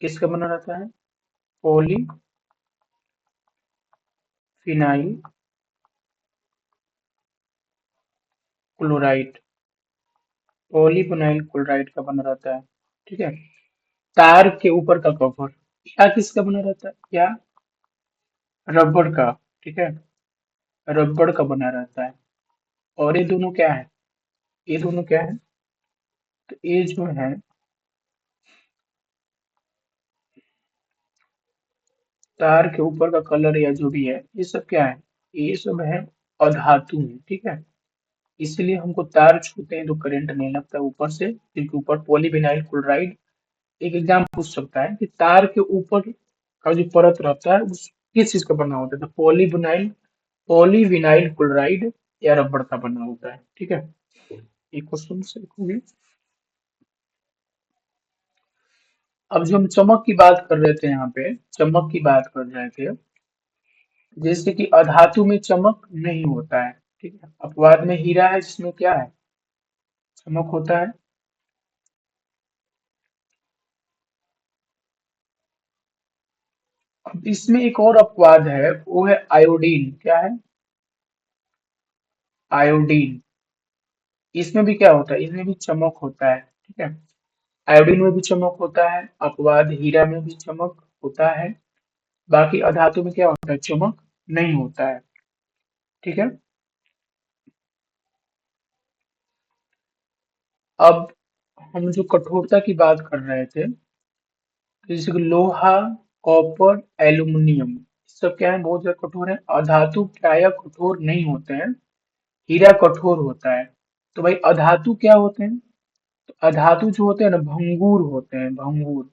किसका बना रहता है, polyvinyl phenyl chloride, polyvinyl chloride का बना रहता है। ठीक है। तार के ऊपर का कवर या किसका बना रहता है, या रबड़ का। ठीक है, रबड़ का बना रहता है। और ये दोनों क्या है, ये दोनों क्या है, तो ये जो है तार के ऊपर का कलर या जो भी है, ये सब क्या है, ये सब है अधातु है। ठीक है, इसलिए हमको तार छूते हैं तो करंट नहीं लगता ऊपर से, क्योंकि ऊपर पॉलीविनाइल क्लोराइड। एक एग्जाम पूछ सकता है कि तार के ऊपर का जो परत रहता है उस किस चीज का बना होता है, तो पॉलीविनाइल पॉलीविनाइल क्लोराइड या रबड़ का बना होता है। ठीक है, ये क्वेश्चन से होगी। अब जो हम चमक की बात कर रहे थे, यहाँ पे चमक की बात कर रहे थे, जैसे कि अधातु में चमक नहीं होता है। ठीक है, अपवाद में हीरा है जिसमें क्या है, चमक होता है। अब इसमें एक और अपवाद है, वो है आयोडीन। क्या है, आयोडीन। इसमें भी क्या होता है, इसमें भी चमक होता है। ठीक है, आयोडीन में भी चमक होता है, अपवाद हीरा में भी चमक होता है। बाकी अधातु में क्या होता है, चमक नहीं होता है। ठीक है। अब हम जो कठोरता की बात कर रहे थे, जैसे कि लोहा, कॉपर, एल्यूमिनियम, सब क्या है, बहुत ज्यादा कठोर है। अधातु प्रायः कठोर नहीं होते हैं, हीरा कठोर होता है। तो भाई अधातु क्या होते हैं, तो अधातु जो होते हैं ना, भंगुर होते हैं, भंगुर।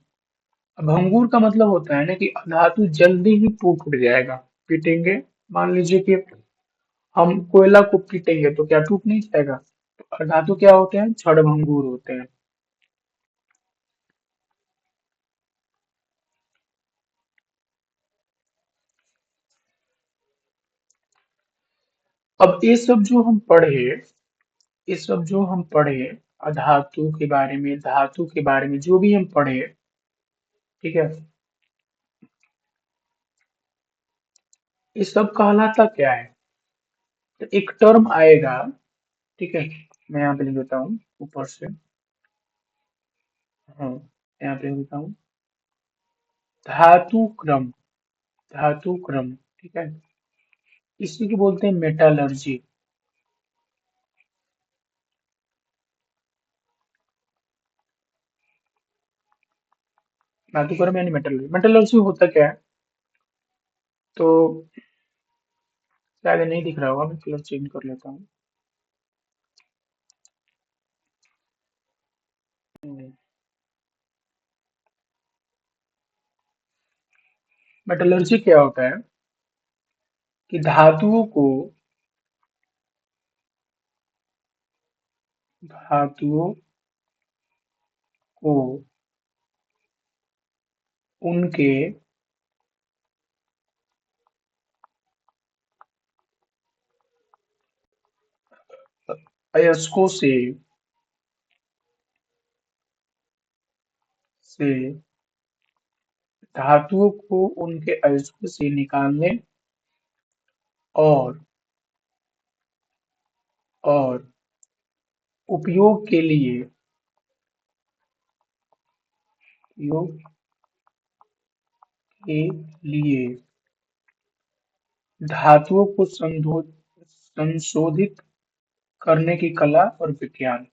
भंगुर का मतलब होता है ना कि धातु जल्दी ही टूट जाएगा, पीटेंगे। मान लीजिए कि हम कोयला को पीटेंगे तो क्या टूट नहीं जाएगा, तो धातु क्या होते हैं, क्षण भंगुर होते हैं। अब ये सब जो हम पढ़े अधातु के बारे में, धातु के बारे में जो भी हम पढ़े, ठीक है, ये सब कहलाता क्या है, तो एक टर्म आएगा। ठीक है, मैं यहाँ पे लिख देता हूँ ऊपर से। हाँ, यहाँ पे लिख देता हूँ, धातु क्रम, धातु क्रम। ठीक है, इसी को बोलते हैं मेटालर्जी। धातु क्रम यानी मेटलर्जी। मेटलर्जी होता क्या है, तो शायद ये नहीं दिख रहा होगा, मैं कलर चेंज कर लेता हूँ। मेटलर्जी क्या होता है कि धातुओं को उनके अयस्कों से धातुओं को उनके अयस्कों से निकालने और और उपयोग के लिए, उपयोग के लिए धातुओं को संशोधित करने की कला और विज्ञान।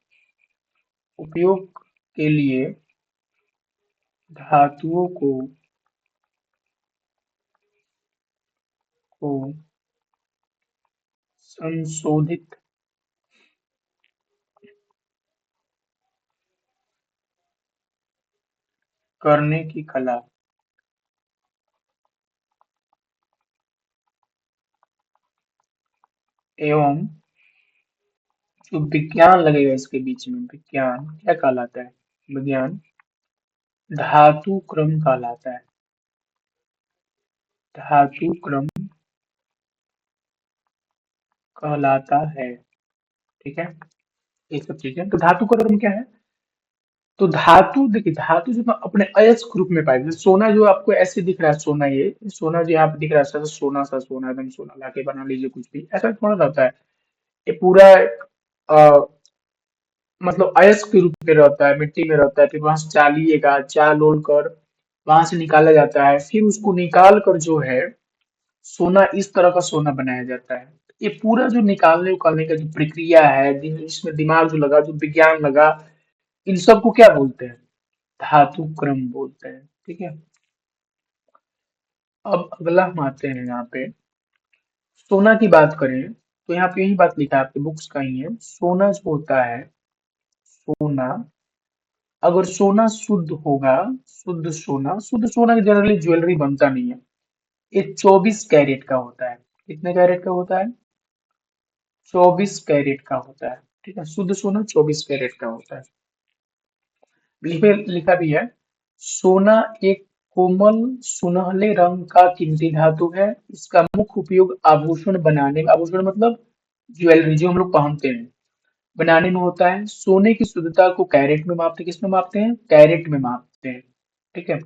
उपयोग के लिए धातुओं को संशोधित करने की कला एवं जो विज्ञान लगेगा इसके बीच में, विज्ञान क्या कहलाता है, विज्ञान धातु क्रम कहलाता है। धातु क्रम कहलाता है। ठीक है, ये सब चीजें, तो धातु क्रम क्या है, तो धातु देखिए, धातु जो ना अपने अयस्क रूप में पाए जाते हैं। सोना जो आपको ऐसे दिख रहा है, सोना, ये सोना जो यहाँ पे दिख रहा है, सोना सा सोना, एकदम सोना लाके बना लीजिए कुछ भी, ऐसा थोड़ा रहता है। ये पूरा मतलब अयस्क के रूप में रहता है, मिट्टी में रहता है, फिर वहां से चालिएगा, चाल ओल कर वहां से निकाला जाता है, फिर उसको निकाल कर जो है सोना, इस तरह का सोना बनाया जाता है। ये पूरा जो निकालने उकालने का जो प्रक्रिया है, इसमें दिमाग जो लगा, जो विज्ञान लगा, इन सबको क्या बोलते हैं? धातु क्रम बोलते हैं। ठीक है। अब अगला हम आते हैं यहाँ पे, सोना की बात करें तो यहाँ पे यही बात लिखा है, आपके बुक्स का ही है। सोना जो होता है, सोना, अगर सोना शुद्ध होगा, शुद्ध सोना जनरली ज्वेलरी बनता नहीं है। ये 24 कैरेट का होता है। कितने कैरेट का होता है? 24 कैरेट का होता है। ठीक है, शुद्ध सोना 24 कैरेट का होता है। लिखा लिखा भी है, सोना एक कोमल सुनहले रंग का कीमती धातु है। इसका मुख्य उपयोग आभूषण बनाने में, आभूषण मतलब ज्वेलरी जो हम लोग पहनते हैं, बनाने में होता है। सोने की शुद्धता को कैरेट में मापते हैं। किस में मापते हैं? कैरेट में मापते हैं। ठीक है।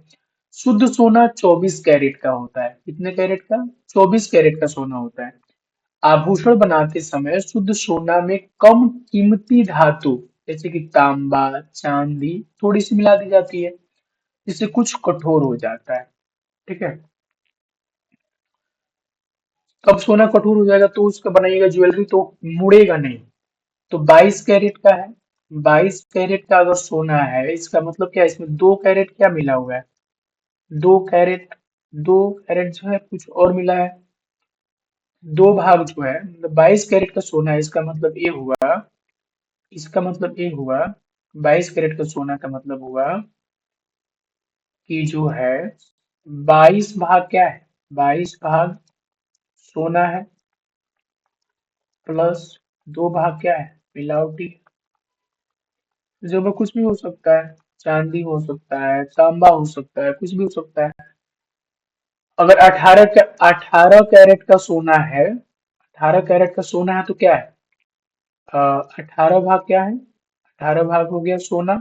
शुद्ध सोना 24 कैरेट का होता है। कितने कैरेट का? 24 कैरेट का सोना होता है। आभूषण बनाते समय शुद्ध सोना में कम कीमती धातु, जैसे कि तांबा, चांदी, थोड़ी सी मिला दी जाती है, जिससे कुछ कठोर हो जाता है। ठीक है। कब सोना कठोर हो जाएगा तो उसका बनाइएगा ज्वेलरी तो मुड़ेगा नहीं। तो 22 कैरेट का है। 22 कैरेट का अगर सोना है, इसका मतलब क्या है? इसमें 2 कैरेट क्या मिला हुआ है? 2 कैरेट, 2 कैरेट जो है कुछ और मिला है। दो भाग जो है, मतलब 22 कैरेट का सोना है, इसका मतलब ये हुआ, इसका मतलब ये हुआ, 22 कैरेट का सोना का मतलब हुआ कि जो है 22 भाग क्या है? 22 भाग सोना है, प्लस 2 भाग क्या है? मिलावटी। जो में कुछ भी हो सकता है, चांदी हो सकता है, तांबा हो सकता है, कुछ भी हो सकता है। अगर 18 कैरेट का सोना है, 18 कैरेट का सोना है तो क्या है? 18 भाग क्या है? 18 भाग हो गया सोना।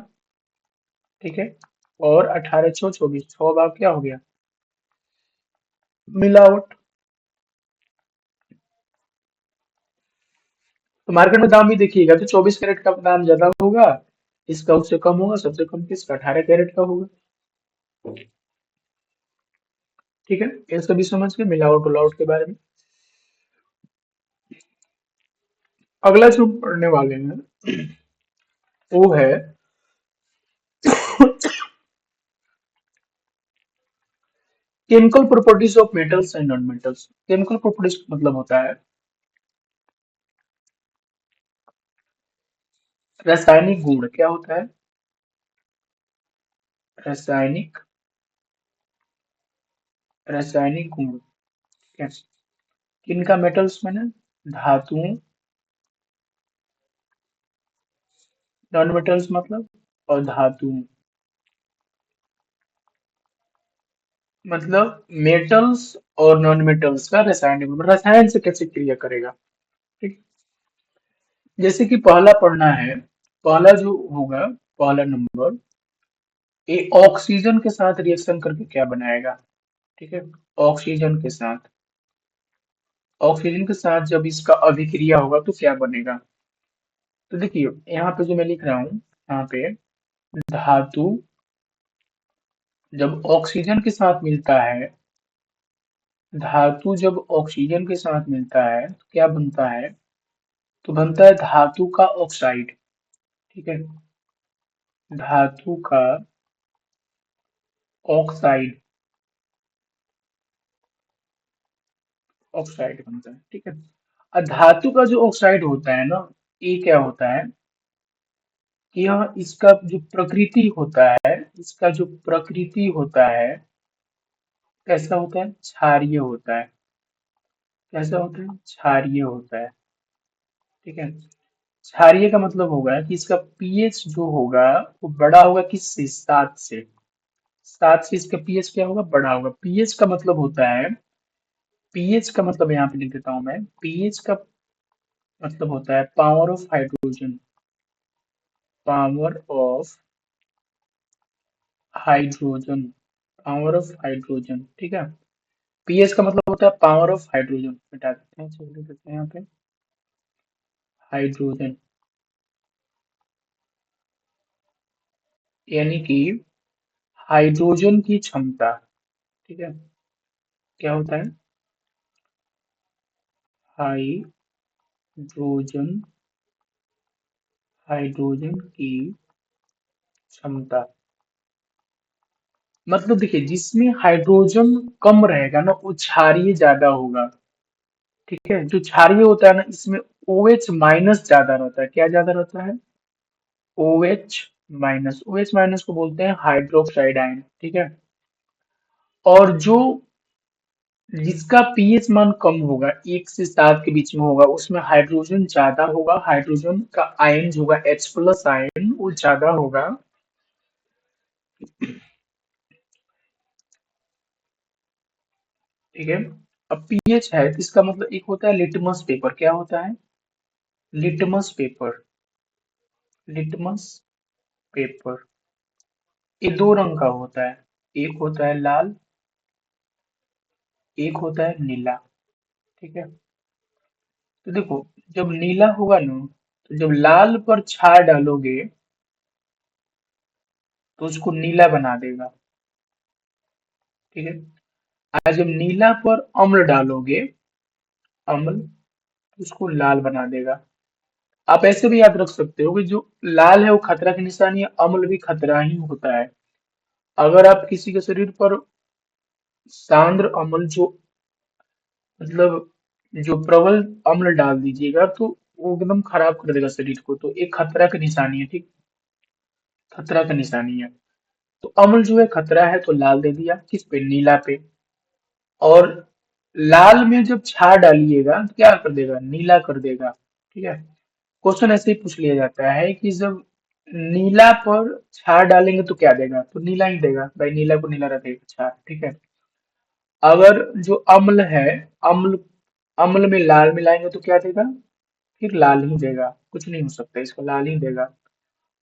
ठीक है। और 18 × 6 = 24, 6 भाग क्या हो गया? मिलावट। तो मार्केट में दाम भी देखिएगा तो 24 कैरेट का दाम ज्यादा होगा, इसका उससे कम होगा, सबसे कम किसका? 18 कैरेट का होगा। ठीक है, ये सभी समझ के मिलावट उलावट के बारे में। अगला जो हम पढ़ने वाले हैं वो है chemical properties of metals and non metals. Chemical properties मतलब होता है रासायनिक गुण। क्या होता है? रासायनिक, रासायनिक गुण। ठीक है। किनका? मेटल्स में ना, धातुओं, नॉन मेटल्स मतलब, और धातुओं मतलब मेटल्स और नॉन मेटल्स का रासायनिक गुण, रसायन से कैसे क्रिया करेगा। ठीक। जैसे कि पहला पढ़ना है, पहला जो होगा, पहला नंबर, ये ऑक्सीजन के साथ रिएक्शन करके क्या बनाएगा। ठीक है। ऑक्सीजन के साथ, ऑक्सीजन के साथ जब इसका अभिक्रिया होगा तो क्या बनेगा। तो देखिए यहाँ पे जो मैं लिख रहा हूँ, यहाँ पे धातु जब ऑक्सीजन के साथ मिलता है, धातु जब ऑक्सीजन के साथ मिलता है तो क्या बनता है? तो बनता है धातु का ऑक्साइड। ठीक है। धातु का ऑक्साइड, ऑक्साइड बनता है। ठीक है। और धातु का जो ऑक्साइड होता है ना, ये क्या होता है कि यह, इसका जो प्रकृति होता है, इसका जो प्रकृति होता है, कैसा होता है? क्षारीय होता है। कैसा होता है? क्षारीय होता है। ठीक है। क्षारीय का मतलब होगा कि इसका पीएच जो होगा वो बड़ा होगा किससे? 7 से। 7 से इसका पीएच क्या होगा? बड़ा होगा। पीएच का मतलब होता है, पीएच का मतलब यहाँ पे लिख देता हूं मैं, पीएच का मतलब होता है power of hydrogen, power of hydrogen, power of hydrogen, ठीक है। पीएच का मतलब होता है पावर ऑफ हाइड्रोजन, मिटा देते हैं, चलिए देते हैं यहाँ पे हाइड्रोजन, यानी कि हाइड्रोजन की क्षमता, ठीक है। क्या होता है? हाइड्रोजन, हाइड्रोजन की क्षमता, मतलब देखिए जिसमें हाइड्रोजन कम रहेगा ना वो क्षारीय ज्यादा होगा, ठीक है। जो क्षारीय होता है ना इसमें OH माइनस ज्यादा रहता है। क्या ज्यादा रहता है? OH minus. OH माइनस को बोलते हैं हाइड्रोक्साइड आयन, ठीक है। और जो जिसका पीएच मान कम होगा, 1 से 7 के बीच में होगा, उसमें हाइड्रोजन ज्यादा होगा, हाइड्रोजन का आयन जो होगा H प्लस आयन वो ज्यादा होगा, ठीक है। अब पीएच है तो इसका मतलब एक होता है लिटमस पेपर। क्या होता है? Litmus paper, litmus paper. ये दो रंग का होता है, एक होता है लाल, एक होता है नीला, ठीक है। तो देखो जब नीला होगा ना, तो जब लाल पर क्षार डालोगे तो उसको नीला बना देगा, ठीक है। और जब नीला पर अम्ल डालोगे, अम्ल, तो उसको लाल बना देगा। आप ऐसे भी याद रख सकते हो कि जो लाल है वो खतरा की निशानी है, अम्ल भी खतरा ही होता है। अगर आप किसी के शरीर पर सांद्र अम्ल जो मतलब जो प्रबल अम्ल डाल दीजिएगा तो वो एकदम खराब कर देगा शरीर को, तो एक खतरा की निशानी है, ठीक। खतरा का निशानी है। तो अम्ल जो है खतरा है, तो लाल दे दिया किस पे? नीला पे। और लाल में जब क्षार डालिएगा तो क्या कर देगा? नीला कर देगा, ठीक है। क्वेश्चन ऐसे ही पूछ लिया जाता है कि जब नीला पर क्षार डालेंगे तो क्या देगा? तो नीला ही देगा भाई, नीला को नीला रखेगा क्षार, ठीक है। अगर जो अम्ल है, अम्ल, अम्ल में लाल मिलाएंगे तो क्या देगा? फिर लाल ही देगा, कुछ नहीं हो सकता, इसको लाल ही देगा।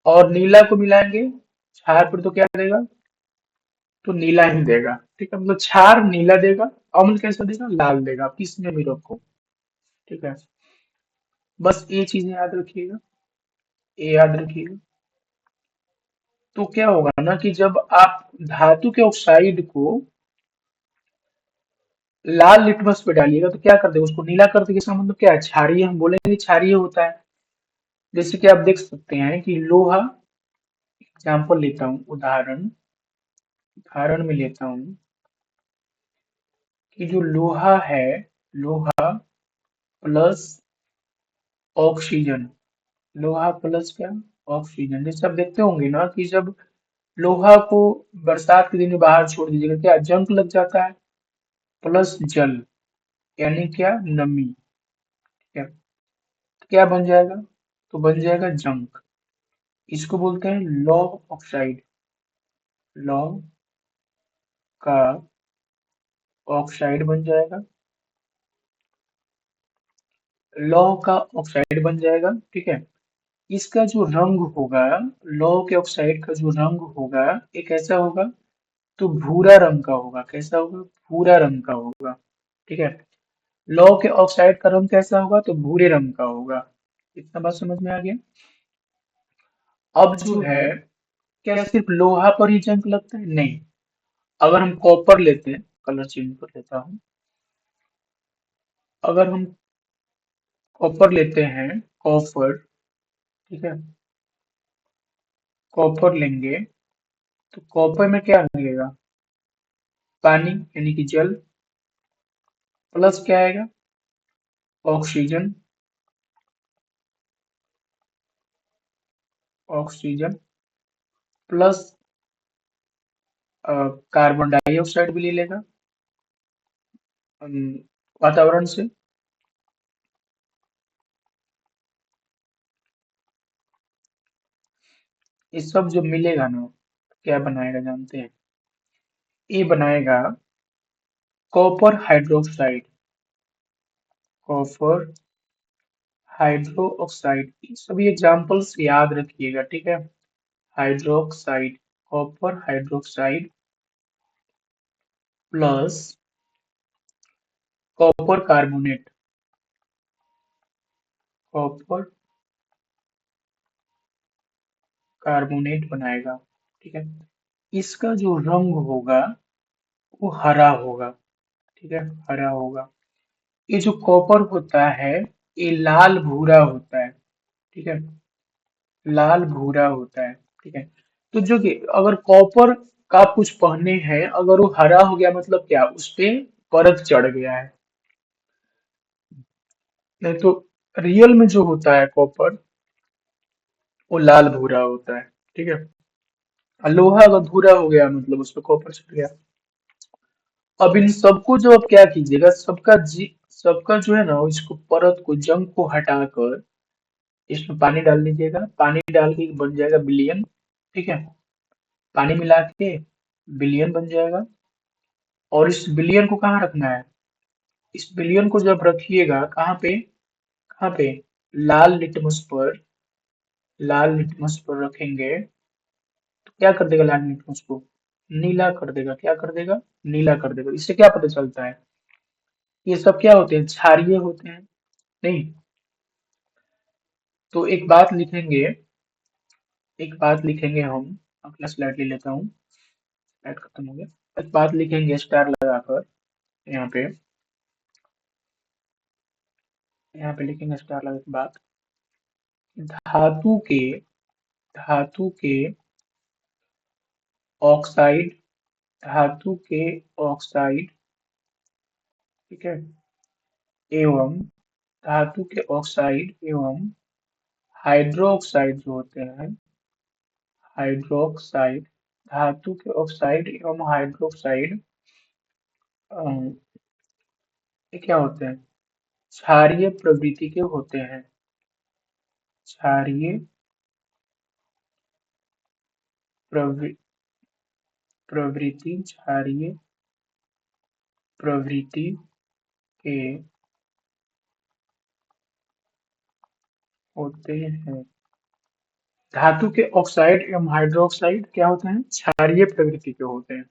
और नीला को मिलाएंगे क्षार पर तो क्या देगा? तो नीला ही देगा, ठीक है। मतलब क्षार नीला देगा, अम्ल कैसा देगा? लाल देगा, आप किसी में भी रखो, ठीक है। बस ये चीजें याद रखिएगा, ये याद रखिएगा। तो क्या होगा ना कि जब आप धातु के ऑक्साइड को लाल लिटमस पे डालिएगा तो क्या कर देगा? उसको नीला कर देगा। इसका मतलब क्या है? क्षारीय, हम बोलेंगे क्षारीय होता है। जैसे कि आप देख सकते हैं कि लोहा, एग्जाम्पल लेता हूँ, उदाहरण, उदाहरण में लेता हूँ कि जो लोहा है, लोहा प्लस ऑक्सीजन, लोहा प्लस क्या? ऑक्सीजन। जैसे आप देखते होंगे ना कि जब लोहा को बरसात के दिन में बाहर छोड़ दीजिएगा क्या जंग लग जाता है? प्लस जल, यानी क्या? नमी, ठीक है। तो क्या बन जाएगा? तो बन जाएगा जंग। इसको बोलते हैं लौ ऑक्साइड, लौ का ऑक्साइड बन जाएगा, लौ का ऑक्साइड बन जाएगा, ठीक है। इसका जो रंग होगा, लौ के ऑक्साइड का जो रंग होगा, ये कैसा होगा? तो भूरा रंग का होगा। कैसा होगा? भूरा रंग का होगा, ठीक है। लौ के ऑक्साइड का रंग कैसा होगा? तो भूरे रंग का होगा। इतना बात समझ में आ गया? अब जो है, क्या सिर्फ लोहा पर ही जंग लगता है? नहीं। अगर हम कॉपर लेते हैं, कलर चेंज कर लेता हूँ, अगर हम कॉपर लेते हैं, कॉपर, ठीक है, कॉपर लेंगे तो कॉपर में क्या लगेगा? पानी, यानी कि जल, प्लस क्या आएगा? Oxygen, oxygen plus carbon dioxide भी ले लेगा अम, वातावरण से। ये सब जो मिलेगा ना, क्या बनाएगा जानते हैं? ये बनाएगा copper hydroxide, copper hydro oxide. सभी एग्जाम्पल्स याद रखिएगा, ठीक है। Hydroxide, copper hydroxide plus copper carbonate, copper carbonate बनाएगा। ठीक है, इसका जो रंग होगा वो हरा होगा। ठीक है, हरा होगा। ये जो कॉपर होता है ये लाल भूरा होता है। ठीक है, लाल भूरा होता है। ठीक है, तो जो कि अगर कॉपर का आप कुछ पहने हैं, अगर वो हरा हो गया मतलब क्या, उस पे परत चढ़ गया है। नहीं तो रियल में जो होता है कॉपर वो लाल भूरा होता है। ठीक है, और लोहा अगर भूरा हो गया मतलब उस पे कॉपर चढ़ गया। अब इन सबको जो आप क्या कीजिएगा, सबका जो है ना इसको परत को जंग को हटाकर इसमें पानी डाल दीजिएगा। पानी डाल के बन जाएगा विलियन। ठीक है, पानी मिला के विलियन बन जाएगा। और इस विलियन को कहाँ रखना है, इस विलियन को जब रखिएगा कहाँ पे, कहाँ पे, लाल लिटमस पर, लाल लिटमस पर रखेंगे तो क्या कर देगा, लाल लिटमस को नीला कर देगा। क्या कर देगा, नीला कर देगा। इससे क्या पता चलता है, ये सब क्या होते हैं, क्षारीय होते हैं। नहीं, तो एक बात लिखेंगे, एक बात लिखेंगे हम, अपना स्लाइड ले लेता हूँ, स्लाइड खत्म हो गया। एक बात लिखेंगे स्टार लगाकर, यहाँ पे, यहाँ पे लिखेंगे स्टार लगा के बात, धातु के, धातु के ऑक्साइड, धातु के ऑक्साइड, ठीक है, एवं धातु के ऑक्साइड एवं हाइड्रोक्साइड जो होते हैं, हाइड्रोक्साइड, धातु के ऑक्साइड एवं हाइड्रोक्साइड, ये क्या होते हैं, क्षारीय प्रवृत्ति के होते हैं। क्षारीय प्रवृत्ति, क्षारीय प्रवृत्ति के होते हैं। धातु के ऑक्साइड एवं हाइड्रोक्साइड क्या होते हैं, क्षारीय प्रवृत्ति के होते हैं।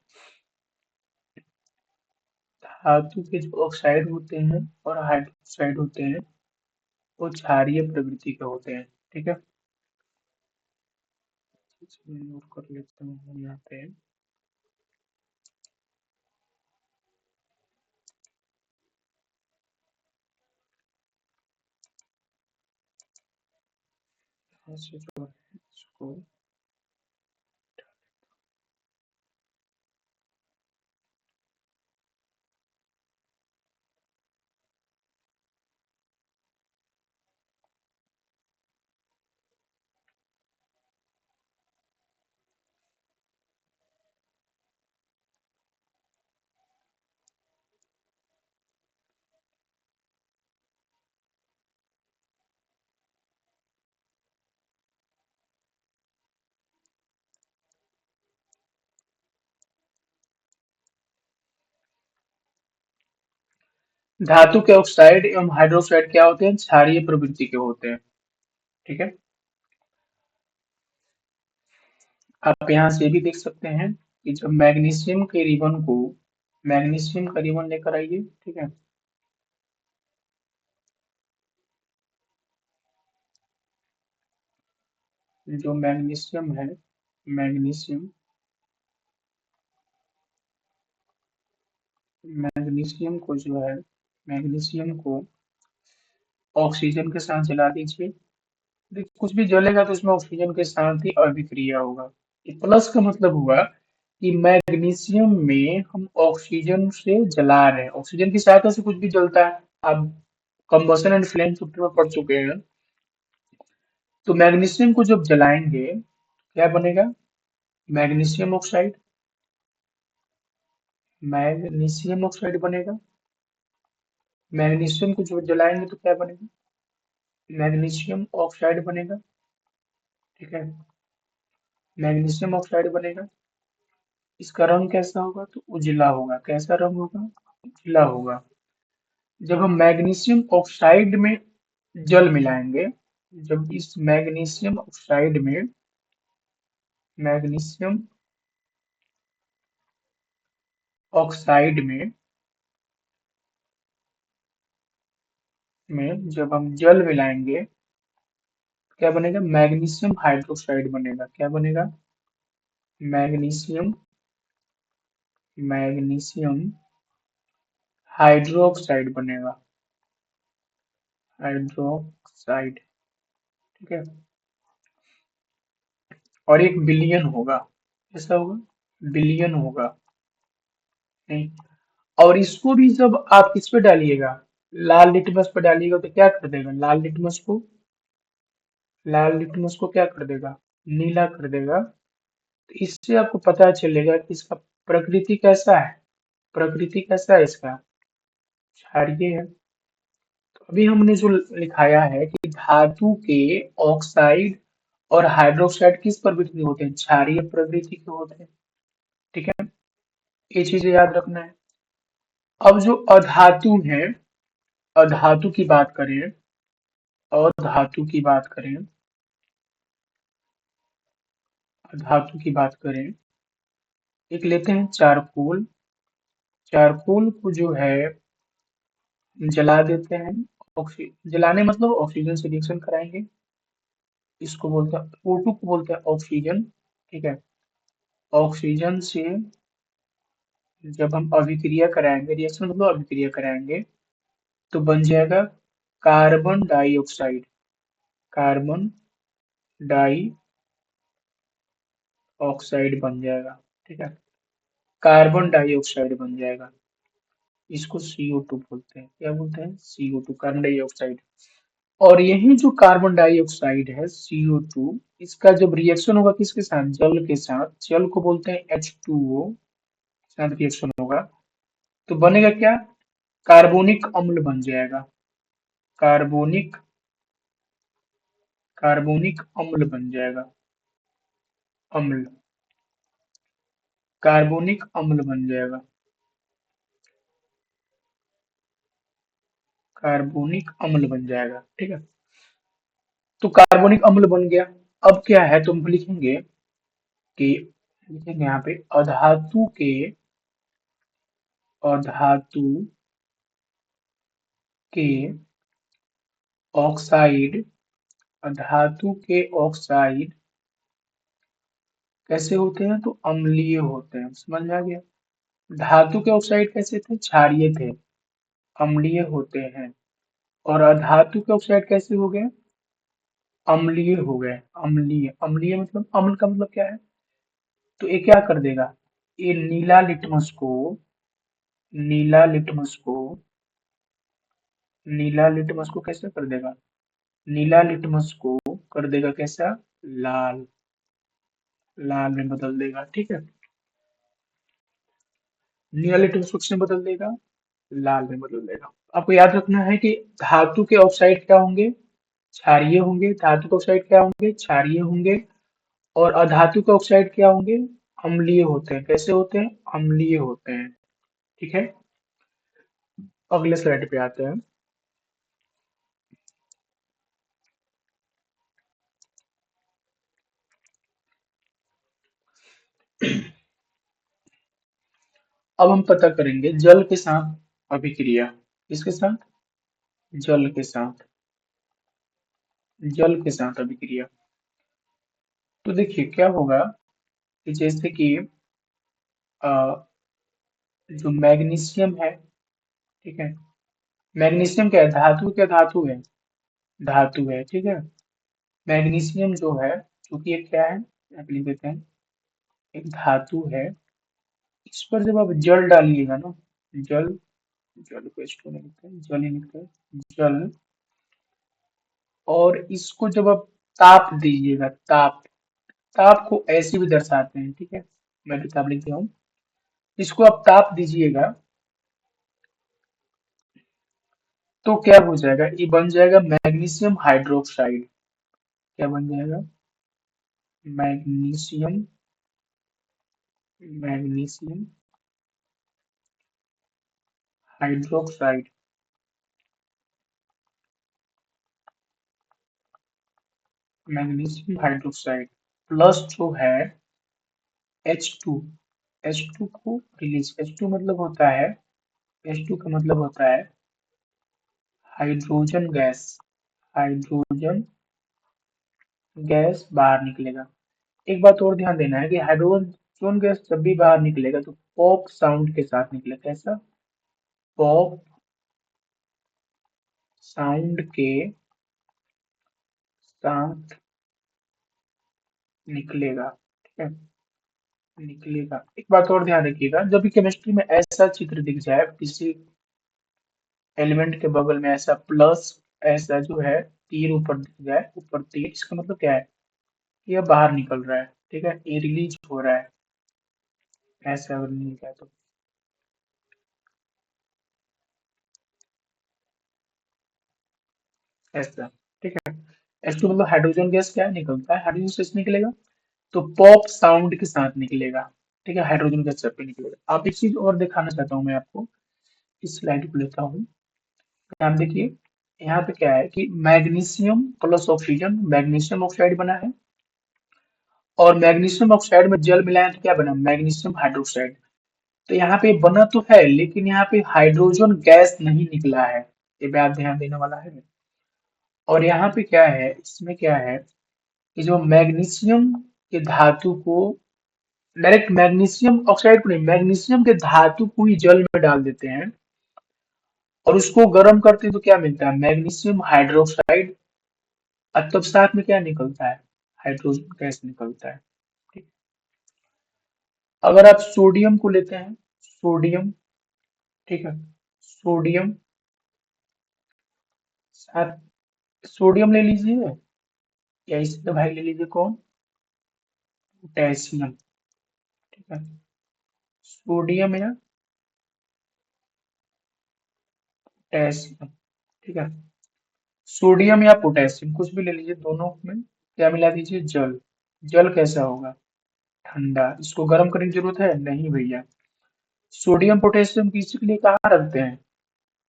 धातु के जो ऑक्साइड होते हैं और हाइड्रोक्साइड होते हैं वो क्षारीय प्रवृत्ति के होते हैं। ठीक है, नोट कर लेता हूँ यहाँ पे। यहाँ से जो है इसको, धातु के ऑक्साइड एवं हाइड्रोक्साइड क्या होते हैं, क्षारीय प्रवृत्ति के होते हैं। ठीक है, आप यहाँ से भी देख सकते हैं कि जब मैग्नीशियम के रिबन को, मैग्नीशियम का रिबन लेकर आइए। ठीक है, जो मैग्नीशियम है, मैग्नीशियम, मैग्नीशियम को जो है, मैग्नीशियम को ऑक्सीजन के साथ जला दीजिए। देखिए कुछ भी जलेगा तो उसमें ऑक्सीजन के साथ ही अभिक्रिया होगा। ये प्लस का मतलब हुआ कि मैग्नीशियम में हम ऑक्सीजन से जला रहे हैं, ऑक्सीजन की सहायता से कुछ भी जलता है। आप कंबशन एंड फ्लेम चैप्टर में पढ़ चुके हैं। तो मैग्नीशियम को जब जलाएंगे क्या बनेगा, मैग्नीशियम ऑक्साइड, मैग्नीशियम ऑक्साइड बनेगा। मैग्नीशियम को जब जलाएंगे तो क्या बनेगा, मैग्नीशियम ऑक्साइड बनेगा। ठीक है, मैग्नीशियम ऑक्साइड बनेगा। इसका रंग कैसा होगा, तो उजला होगा। कैसा रंग होगा, उजला होगा। जब हम मैग्नीशियम ऑक्साइड में जल मिलाएंगे, जब इस मैग्नीशियम ऑक्साइड में, मैग्नीशियम ऑक्साइड में जब हम जल मिलाएंगे क्या बनेगा? मैग्नीशियम हाइड्रोक्साइड बनेगा। क्या बनेगा? मैग्नीशियम मैग्नीशियम हाइड्रोक्साइड बनेगा। हाइड्रोक्साइड। ठीक है। और एक बिलियन होगा। कैसा होगा? बिलियन होगा। नहीं। और इसको भी जब आप किस पे डालिएगा, लाल लिटमस पे डालिएगा तो क्या कर देगा? लाल लिटमस को क्या कर देगा? नीला कर देगा। तो इससे आपको पता चलेगा कि इसका प्रकृति कैसा है। प्रकृति कैसा है इसका? क्षारीय है। तो अभी हमने जो लिखाया है कि धातु के ऑक्साइड और हाइड्रोक्साइड किस प्रकृति के होते हैं? क्षारीय प्रकृति के होते हैं। ठीक है। ये चीजें याद रखना है। अब जो अधातु है, अधातु की बात करें, अधातु की बात करें, धातु की बात करें, एक लेते हैं चारकोल। चारकोल को जो है जला देते हैं। ऑक्सी जलाने मतलब ऑक्सीजन से रिएक्शन कराएंगे। इसको बोलते हैं O2 को बोलते हैं ऑक्सीजन। ठीक है। ऑक्सीजन से जब हम अभिक्रिया कराएंगे, रिएक्शन मतलब अभिक्रिया कराएंगे, तो बन जाएगा carbon dioxide. Carbon dioxide बन जाएगा। ठीक है। कार्बन डाइऑक्साइड बन जाएगा। इसको CO2 बोलते हैं। क्या बोलते हैं? CO2, carbon dioxide. और यही जो कार्बन डाइऑक्साइड है CO2, इसका जब रिएक्शन होगा किसके साथ? जल के साथ। जल को बोलते हैं H2O। साथ रिएक्शन होगा तो बनेगा क्या? कार्बोनिक अम्ल बन जाएगा। कार्बोनिक कार्बोनिक अम्ल बन जाएगा। अम्ल। कार्बोनिक अम्ल बन जाएगा। कार्बोनिक अम्ल बन जाएगा। ठीक है। तो कार्बोनिक अम्ल बन गया। अब क्या है, तुम लिखेंगे कि लिखेंगे यहाँ पे अधातु के ऑक्साइड। धातु के ऑक्साइड कैसे होते हैं? तो अम्लीय होते हैं। समझ में आ गया? धातु के ऑक्साइड कैसे थे? क्षारीय थे, अम्लीय होते हैं। और अधातु के ऑक्साइड कैसे हो गए? अम्लीय हो गए। अम्लीय, अम्लीय मतलब अम्ल का मतलब क्या है? तो ये क्या कर देगा? ये नीला लिटमस को कैसे कर देगा? नीला लिटमस को कर देगा कैसा? लाल। लाल में बदल देगा। ठीक है। नीला लिटमस को किसमें बदल देगा? लाल में बदल देगा। आपको याद रखना है कि धातु के ऑक्साइड क्या होंगे? क्षारीय होंगे। धातु के ऑक्साइड क्या होंगे? क्षारीय होंगे। और अधातु के ऑक्साइड क्या होंगे? अम्लीय होते हैं। कैसे होते हैं? अम्लीय होते हैं। ठीक है। अगले स्लाइड पे आते हैं। अब हम पता करेंगे जल के साथ अभिक्रिया। किसके साथ? जल के साथ। जल के साथ अभिक्रिया। तो देखिए क्या होगा कि जैसे कि अ, जो मैग्नीशियम है, ठीक है। मैग्नीशियम क्या है? धातु क्या धातु है? धातु है। ठीक है। मैग्नीशियम जो है, चूंकि ये क्या है, यहाँ पे लिख देते हैं, एक धातु है। इस पर जब आप जल डालिएगा ना, जल, जल को स्टोन नहीं लिखते हैं, जल ही लिखते हैं, जल। और इसको जब आप ताप दीजिएगा, ताप, ताप को ऐसे भी दर्शाते हैं। ठीक है। मैं भी ताप लिख दिया हूँ। इसको आप ताप दीजिएगा तो क्या हो जाएगा? ये बन जाएगा मैग्नीशियम हाइड्रोक्साइड। क्या बन जाएगा? Magnesium magnesium hydroxide. Magnesium hydroxide plus जो है H2। H2 को रिलीज, H2 मतलब होता है, H2 का मतलब होता है हाइड्रोजन गैस, हाइड्रोजन गैस बाहर निकलेगा। एक बात और ध्यान देना है कि हाइड्रोजन गैस जब भी बाहर निकलेगा तो पॉप साउंड के साथ निकलेगा। कैसा? पॉप साउंड के साथ निकलेगा। ठीक है, निकलेगा। एक बात और ध्यान रखिएगा, जब भी केमिस्ट्री में ऐसा चित्र दिख जाए किसी एलिमेंट के बगल में, ऐसा प्लस, ऐसा जो है तीर ऊपर दिख जाए, ऊपर तीर, इसका मतलब क्या है? ये बाहर निकल रहा है। ठीक है, ये रिलीज हो रहा है। ऐसा अगर नहीं लिखा है तो ऐसा। ठीक है, H2 मतलब हाइड्रोजन गैस क्या है? निकलता है, हाइड्रोजन गैस निकलेगा तो पॉप साउंड के साथ निकलेगा। ठीक है, हाइड्रोजन गैस जब भी निकलेगा। अब एक चीज और दिखाना चाहता हूँ मैं आपको, इस स्लाइड को लेता हूँ। आप देखिए, यहाँ पे क्या है कि magnesium plus oxygen, magnesium oxide बना है, और मैग्नीशियम ऑक्साइड में जल मिलाया तो क्या बना? Magnesium hydroxide. तो यहाँ पे बना तो है, लेकिन यहाँ पे हाइड्रोजन गैस नहीं निकला है। ये बात ध्यान देने वाला है। और यहाँ पे क्या है, इसमें क्या है कि जो मैग्नीशियम के धातु को, डायरेक्ट मैग्नीशियम ऑक्साइड को नहीं, मैग्नीशियम के धातु को ही जल में डाल देते हैं और उसको गर्म करते हैं तो क्या मिलता है? Magnesium hydroxide. अब तब साथ में क्या निकलता है? हाइड्रोजन गैस निकलता है। ठीक। अगर आप सोडियम को लेते हैं, सोडियम, ठीक है, सोडियम साथ, सोडियम ले लीजिए, या इससे भाई ले लीजिए कौन? पोटेशियम। ठीक है, सोडियम या पोटेशियम। ठीक है, सोडियम या पोटेशियम कुछ भी ले लीजिए, दोनों में क्या मिला दीजिए? जल। जल कैसा होगा? ठंडा। इसको गर्म करने की जरूरत है? नहीं भैया। सोडियम पोटेशियम किसी के लिए कहाँ रखते हैं?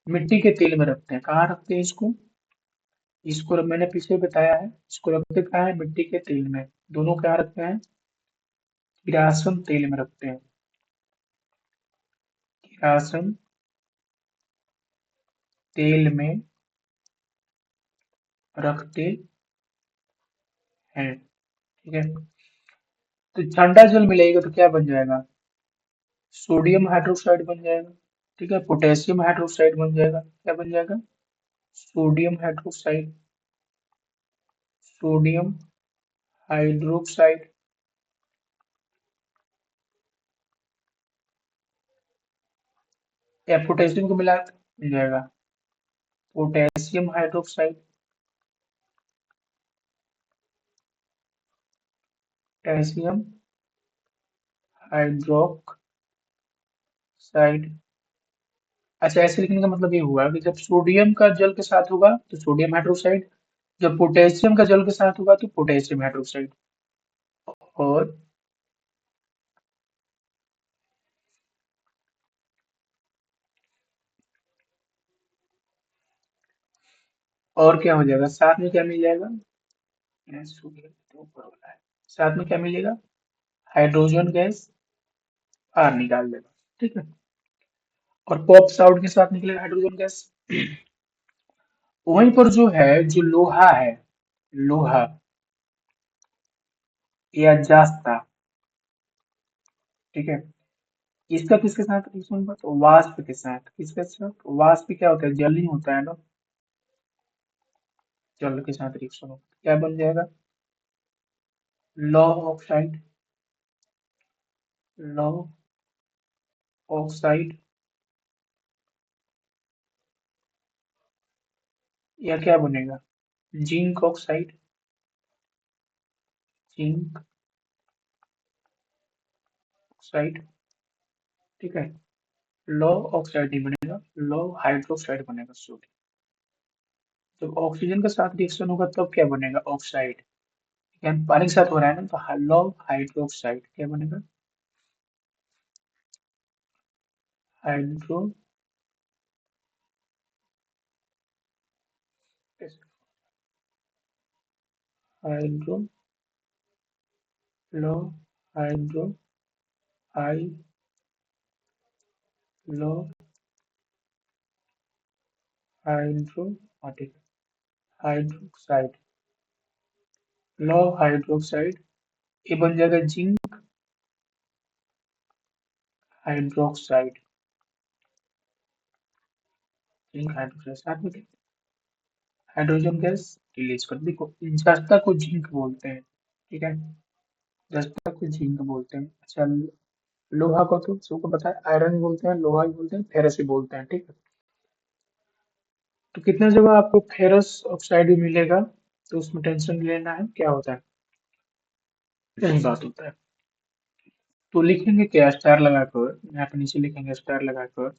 मिट्टी के तेल में रखते हैं। कहाँ रखते हैं इसको? इसको मैंने पीछे बताया है, इसको रखते कहाँ है? मिट्टी के तेल में। दोनों क्या रखते हैं? किरासन तेल में रखते हैं। किरासन तेल में रखते हैं। ठीक है, तो ठंडा जल मिलेगा तो क्या बन जाएगा? सोडियम हाइड्रोक्साइड बन जाएगा। ठीक है, पोटेशियम हाइड्रोक्साइड बन जाएगा। क्या बन जाएगा? Sodium hydroxide, sodium hydroxide. या पोटेशियम को मिला के बन जाएगा पोटेशियम हाइड्रोक्साइड, पोटेशियम हाइड्रोक्साइड। अच्छा, ऐसे लिखने का मतलब ये हुआ कि जब सोडियम का जल के साथ होगा तो सोडियम हाइड्रोक्साइड, जब पोटेशियम का जल के साथ होगा तो पोटेशियम हाइड्रोक्साइड। और और क्या हो जाएगा? साथ में क्या मिल जाएगा? सोडियम तो ऊपर वाला है, साथ में क्या मिलेगा? हाइड्रोजन गैस बाहर निकाल देगा। ठीक है, और पॉप साउंड के साथ निकलेगा हाइड्रोजन गैस। वहीं पर जो है, जो लोहा है, लोहा या जास्ता, ठीक है, इसका किसके साथ रिएक्शन होगा? तो वाष्प के साथ। किसके साथ? वाष्प क्या होता है? जल ही होता है ना, जल के साथ रिएक्शन होगा। क्या बन जाएगा? लौह ऑक्साइड, लौह ऑक्साइड। या क्या बनेगा? Zinc oxide, zinc oxide. ठीक है, लौह ऑक्साइड नहीं बनेगा, लौह हाइड्रोक्साइड बनेगा। सोडियम, जब ऑक्सीजन के साथ रिएक्शन होगा तब क्या बनेगा? ऑक्साइड। क्या पानी के साथ हो रहा है ना, तो लौह हाइड्रोक्साइड क्या बनेगा? हाइड्रो, हाइड्रो, लौह हाइड्रोक्साइड। हाइड्रो हाइड्रोक्साइड, लौ हाइड्रोक्साइड, ये बन जाएगा जिंक हाइड्रोक्साइड। जिंक हाइड्रोक्साइड साथ में हाइड्रोजन गैस रिलीज कर, देखो जस्ता को जिंक बोलते हैं, ठीक है, जस्ता को जिंक बोलते हैं। अच्छा, लोहा को तो सबको पता है, आयरन बोलते हैं, लोहा भी बोलते हैं, फेरस भी बोलते हैं, ठीक है। तो कितने जगह आपको फेरस ऑक्साइड भी मिलेगा, तो उसमें टेंशन नहीं लेना है, क्या होता है, यही बात होता है। तो लिखेंगे क्या, स्टार लगाकर, यहाँ पे नीचे लिखेंगे स्टार लगाकर,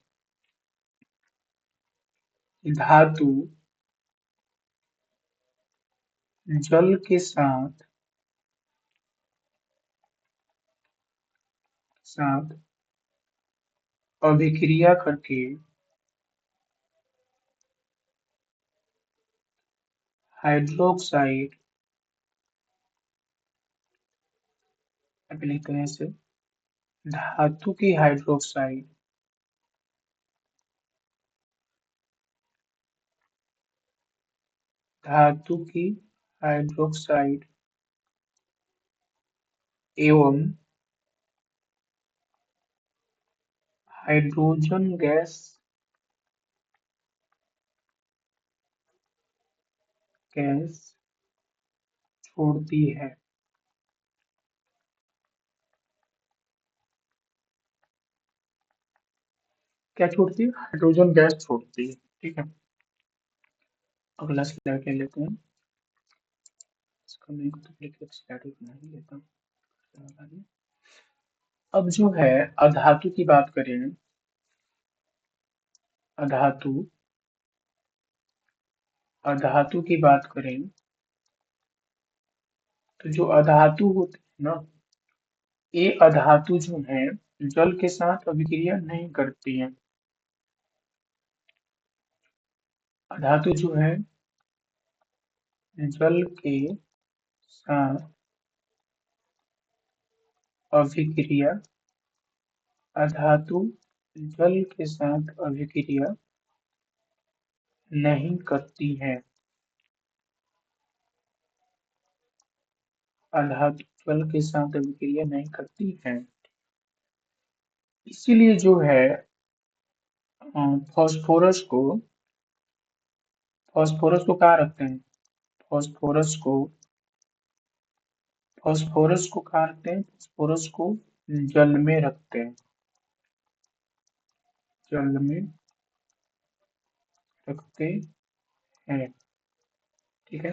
धातु जल के साथ अभिक्रिया करके हाइड्रोक्साइड, अभी लिखते हैं इसे, धातु की हाइड्रोक्साइड, धातु की हाइड्रोक्साइड एवं हाइड्रोजन गैस छोड़ती है। क्या छोड़ती है, हाइड्रोजन गैस छोड़ती है, ठीक है। अगला स्लाइड ले लेते हैं, इसका मैं डुप्लीकेट स्लाइड नहीं लेता हूँ। अब जो है अधातु की बात करें, अधातु अधातु की बात करें, तो जो अधातु होते हैं ना, ये अधातु जो है जल के साथ अभिक्रिया नहीं करती है। अधातु जो है जल के साथ अभिक्रिया, अधातु जल के साथ अभिक्रिया नहीं करती है। अधातु जल के साथ अभिक्रिया नहीं करती है, इसीलिए जो है फास्फोरस को, फास्फोरस को कहाँ रखते हैं, फास्फोरस को, फास्फोरस को कहाँ रखते हैं, फास्फोरस को जल में रखते हैं, जल में रखते हैं, ठीक है।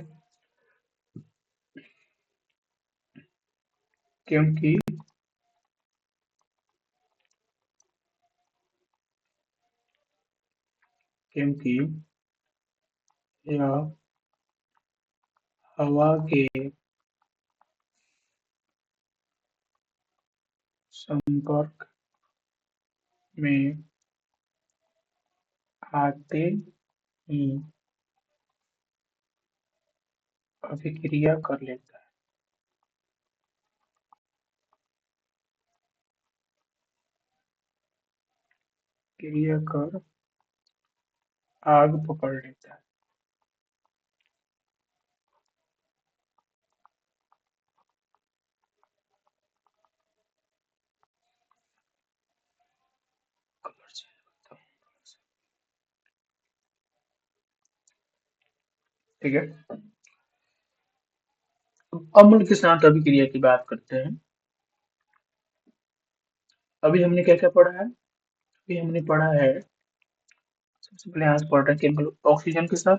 क्योंकि क्योंकि यह हवा के संपर्क में आते ही अभिक्रिया कर लेता है, क्रिया कर आग पकड़ लेता है। ठीक है, अम्ल के साथ अभिक्रिया की बात करते हैं। अभी हमने क्या क्या पढ़ा है, अभी हमने पढ़ा है, सबसे पहले यहाँ से पढ़ रहे हैं केवल ऑक्सीजन के साथ,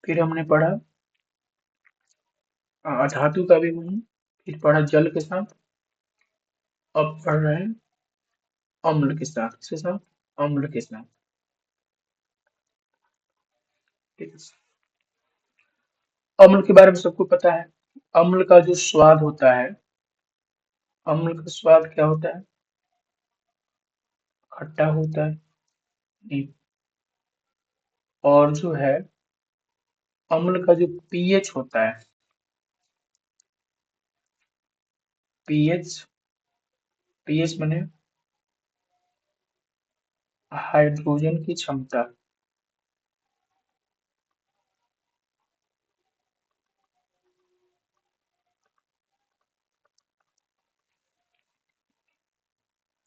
फिर हमने पढ़ा धातु का भी वही, फिर पढ़ा जल के साथ, अब पढ़ रहे हैं अम्ल के साथ, किसके साथ, अम्ल के साथ, ठीक है। अम्ल के बारे में सबको पता है, अम्ल का जो स्वाद होता है, अम्ल का स्वाद क्या होता है, खट्टा होता है, नहीं। और जो है अम्ल का जो पीएच होता है, पीएच पीएच माने हाइड्रोजन की क्षमता।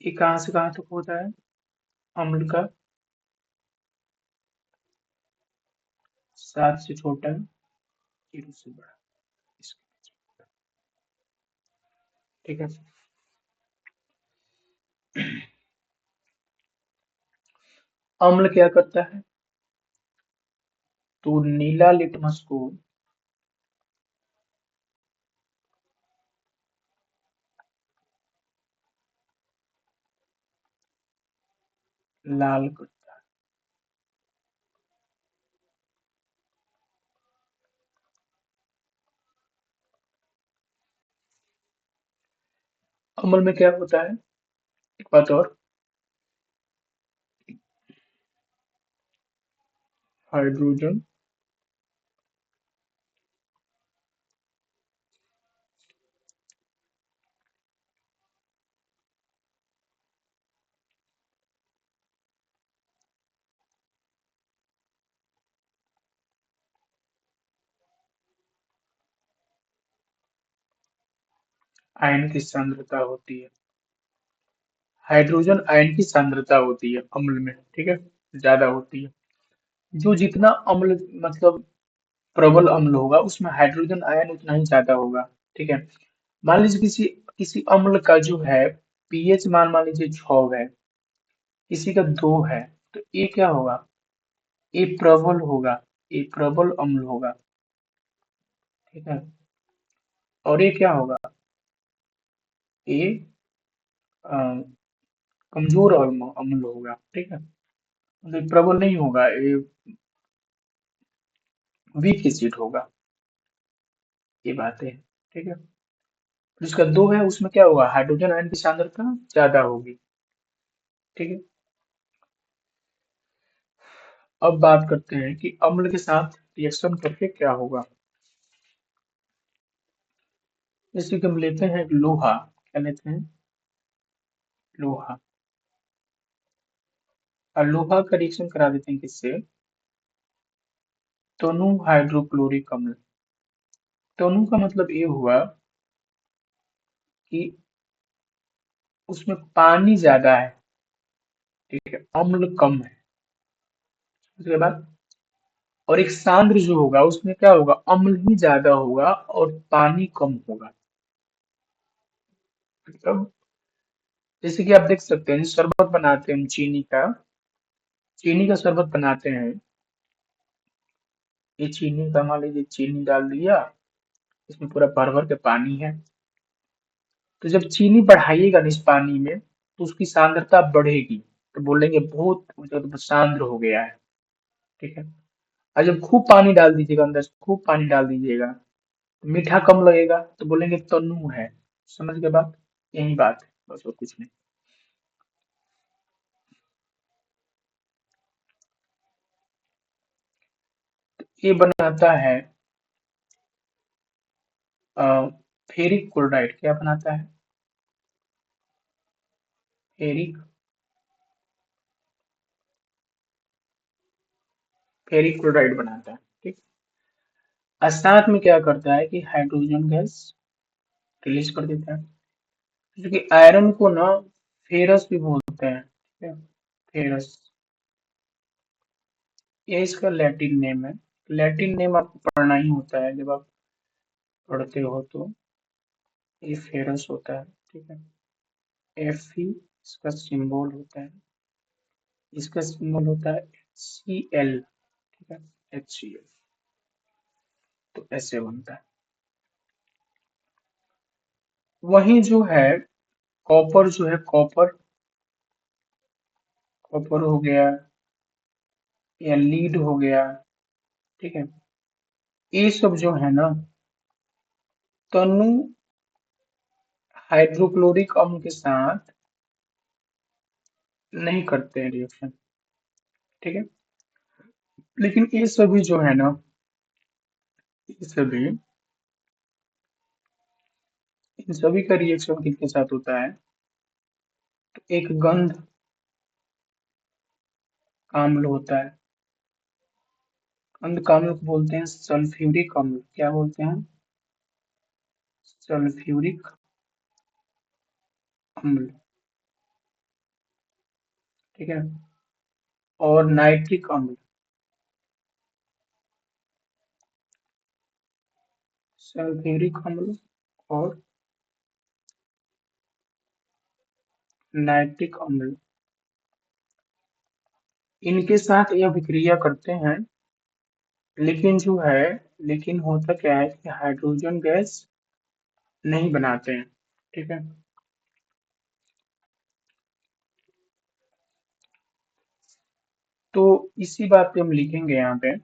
ये कहाँ से कहाँ तक होता है अम्ल का? 7 से छोटा, 0 से बड़ा। ठीक है। अम्ल क्या करता है? तो नीला लिटमस को लाल करता है। अम्ल में क्या होता है? एक बात और, हाइड्रोजन आयन की सांद्रता होती है। हाइड्रोजन आयन की सांद्रता होती है अम्ल में, ठीक है, ज्यादा होती है। जो जितना अम्ल मतलब प्रबल अम्ल होगा उसमें हाइड्रोजन आयन उतना ही ज्यादा होगा। ठीक है। मान लीजिए किसी किसी अम्ल का जो है पीएच मान लीजिए 6 है, किसी का 2 है, तो ये क्या होगा? ये प्रबल होगा, ये प्रबल अम्ल होगा। ठीक है। और ये क्या होगा? ये अ, कमजोर अम्ल अम्ल होगा। ठीक है। मतलब प्रबल नहीं होगा, ये वीक एसिड होगा। ये बात है। ठीक है। जिसका 2 है उसमें क्या होगा? हाइड्रोजन आयन की सांद्रता ज्यादा होगी। ठीक है। अब बात करते हैं कि अम्ल के साथ रिएक्शन करके क्या होगा। जैसे कि हम लेते हैं लोहा, क्या लेते हैं? लोहा। और लोहा का रिएक्शन करा देते हैं किससे? तनु हाइड्रोक्लोरिक अम्ल। तनु का मतलब ये हुआ कि उसमें पानी ज्यादा है, ठीक है, अम्ल कम है। उसके बाद और एक सांद्र जो होगा उसमें क्या होगा? अम्ल ही ज्यादा होगा और पानी कम होगा। मतलब जैसे कि आप देख सकते हैं शरबत बनाते हैं हम चीनी का शरबत बनाते हैं। ये चीनी का मान लीजिए चीनी डाल दिया, इसमें पूरा भर भर के पानी है। तो जब चीनी बढ़ाइएगा ना इस पानी में तो उसकी सांद्रता बढ़ेगी, तो बोलेंगे बहुत मतलब सांद्र हो गया है। ठीक है। और जब खूब पानी डाल दीजिएगा अंदर से, खूब पानी डाल दीजिएगा तो मीठा कम लगेगा, तो बोलेंगे तन्नू है। समझ गए बात? यही बात है, बस और कुछ नहीं। ये बनाता है फेरिक क्लोराइड। क्या बनाता है? फेरिक फेरिक क्लोराइड बनाता है। ठीक। और साथ में क्या करता है कि हाइड्रोजन गैस रिलीज कर देता है। क्योंकि आयरन को ना फेरस भी बोलते हैं। ठीक है। फेरस, ये इसका लैटिन नेम है। लैटिन नेम आपको पढ़ना ही होता है, जब आप पढ़ते हो तो। ये फेरस होता है। ठीक है। एफ ही इसका सिंबल होता है। इसका सिंबल होता है HCl। ठीक है। HCl। तो ऐसे बनता है। वही जो है कॉपर, जो है कॉपर, कॉपर हो गया या लीड हो गया। ठीक है। ये सब जो है ना तनु हाइड्रोक्लोरिक अम्ल के साथ नहीं करते हैं रिएक्शन। ठीक है। लेकिन ये सभी जो है ना, ये सभी, इन सभी का रिएक्शन किसके साथ होता है? तो एक गंध अम्ल होता है। गंध अम्ल को बोलते हैं सल्फ्यूरिक अम्ल। क्या बोलते हैं? सल्फ्यूरिक अम्ल। ठीक है। और नाइट्रिक अम्ल। सल्फ्यूरिक अम्ल और नाइट्रिक अम्ल, इनके साथ ये अभिक्रिया करते हैं। लेकिन जो है, लेकिन होता क्या है कि हाइड्रोजन गैस नहीं बनाते हैं। ठीक है। तो इसी बात पे हम लिखेंगे यहाँ पे,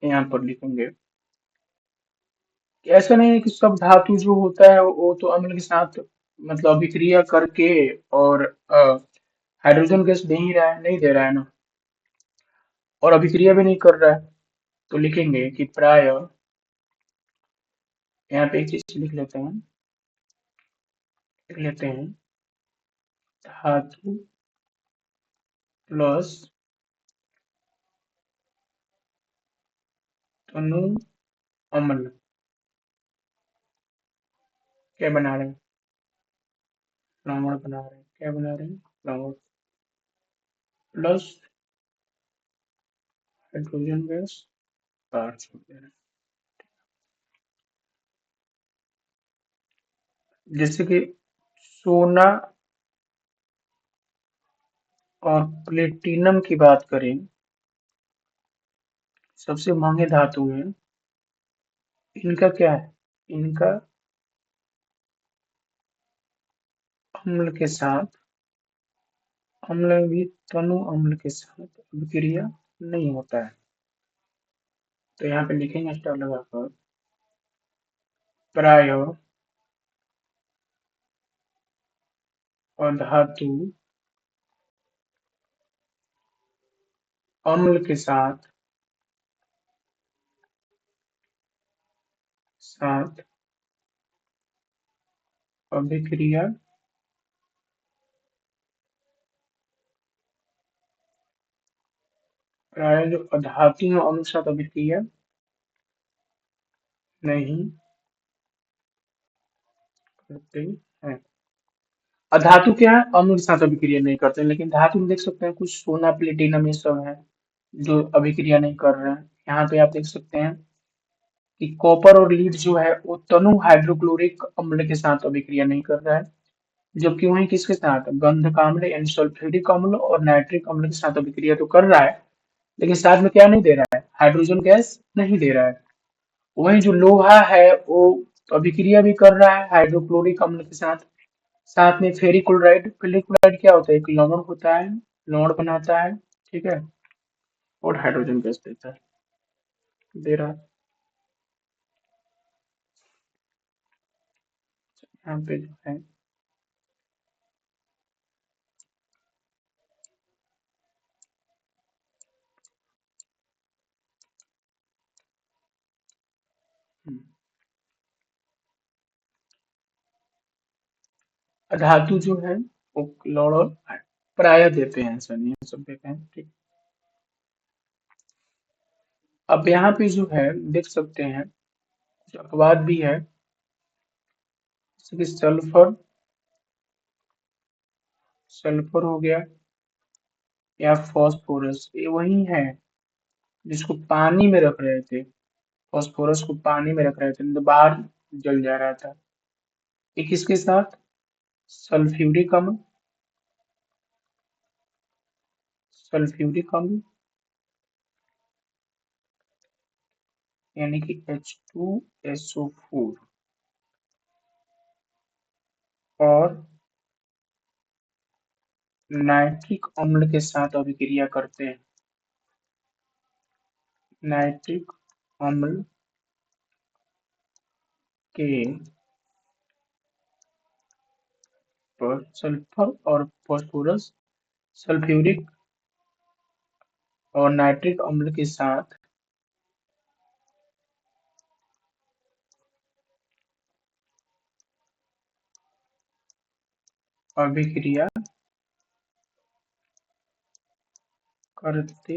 यहाँ पर लिखेंगे कि ऐसा नहीं है कि सब धातु जो होता है वो तो अम्ल के साथ मतलब अभिक्रिया करके और हाइड्रोजन गैस दे ही रहा है, नहीं दे रहा है ना, और अभिक्रिया भी नहीं कर रहा है। तो लिखेंगे कि प्राय, यहाँ पे एक चीज लिख लेते हैं धातु प्लस तनु अम्ल क्या बना रहे हैं? लवण बना रहे हैं। क्या बना रहे हैं? लवण प्लस हाइड्रोजन गैस बाहर छोड़ दे रहे हैं। जैसे कि सोना और प्लेटिनम की बात करें, सबसे महंगे धातु हैं। इनका क्या है? इनका अम्ल के साथ, अम्ल भी तनु अम्ल के साथ अभिक्रिया नहीं होता है। तो यहाँ पे लिखेंगे स्टार लगाकर प्राय और धातु अम्ल के साथ साथ अभिक्रिया प्राय जो अधातु हैं अम्ल के साथ अभिक्रिया नहीं करते हैं। अधातु क्या है? अम्ल के साथ अभिक्रिया नहीं करते हैं। लेकिन धातु में देख सकते हैं कुछ सोना प्लेटिनम ये सब है जो अभिक्रिया नहीं कर रहे हैं। यहाँ पे आप देख सकते हैं कि कॉपर और लीड जो है वो तनु हाइड्रोक्लोरिक अम्ल के साथ अभिक्रिया नहीं कर रहा है, जबकि वहीं किसके साथ, गंधक अम्ल यानी सल्फ्यूरिक अम्ल और नाइट्रिक अम्ल के साथ अभिक्रिया तो कर रहा है, लेकिन साथ में क्या नहीं दे रहा है? हाइड्रोजन गैस नहीं दे रहा है। वहीं जो लोहा है वो अभिक्रिया भी कर रहा है हाइड्रोक्लोरिक अम्ल के साथ। साथ में फेरिक क्लोराइड क्या होता है? एक लवण होता है, लवण बनाता है। ठीक है। और हाइड्रोजन गैस देता है, दे रहा है। यहाँ पे जो है धातु जो है वो लौह और प्राय देते हैं, ऐसा नहीं है सब देते हैं। ठीक। अब यहाँ पे जो है देख सकते हैं कुछ अपवाद भी है, जैसे कि सल्फर, सल्फर हो गया, या फास्फोरस, ये वही है जिसको पानी में रख रहे थे। फास्फोरस को पानी में रख रहे थे, नहीं तो बाहर जल जा रहा था। ये किसके साथ? सल्फ्यूरिक अम्ल, सल्फ्यूरिक अम्ल यानी कि H2SO4 और नाइट्रिक अम्ल के साथ अभिक्रिया करते हैं। नाइट्रिक अम्ल के पर सल्फर और फास्फोरस, सल्फ्यूरिक और नाइट्रिक अम्ल के साथ अभिक्रिया करते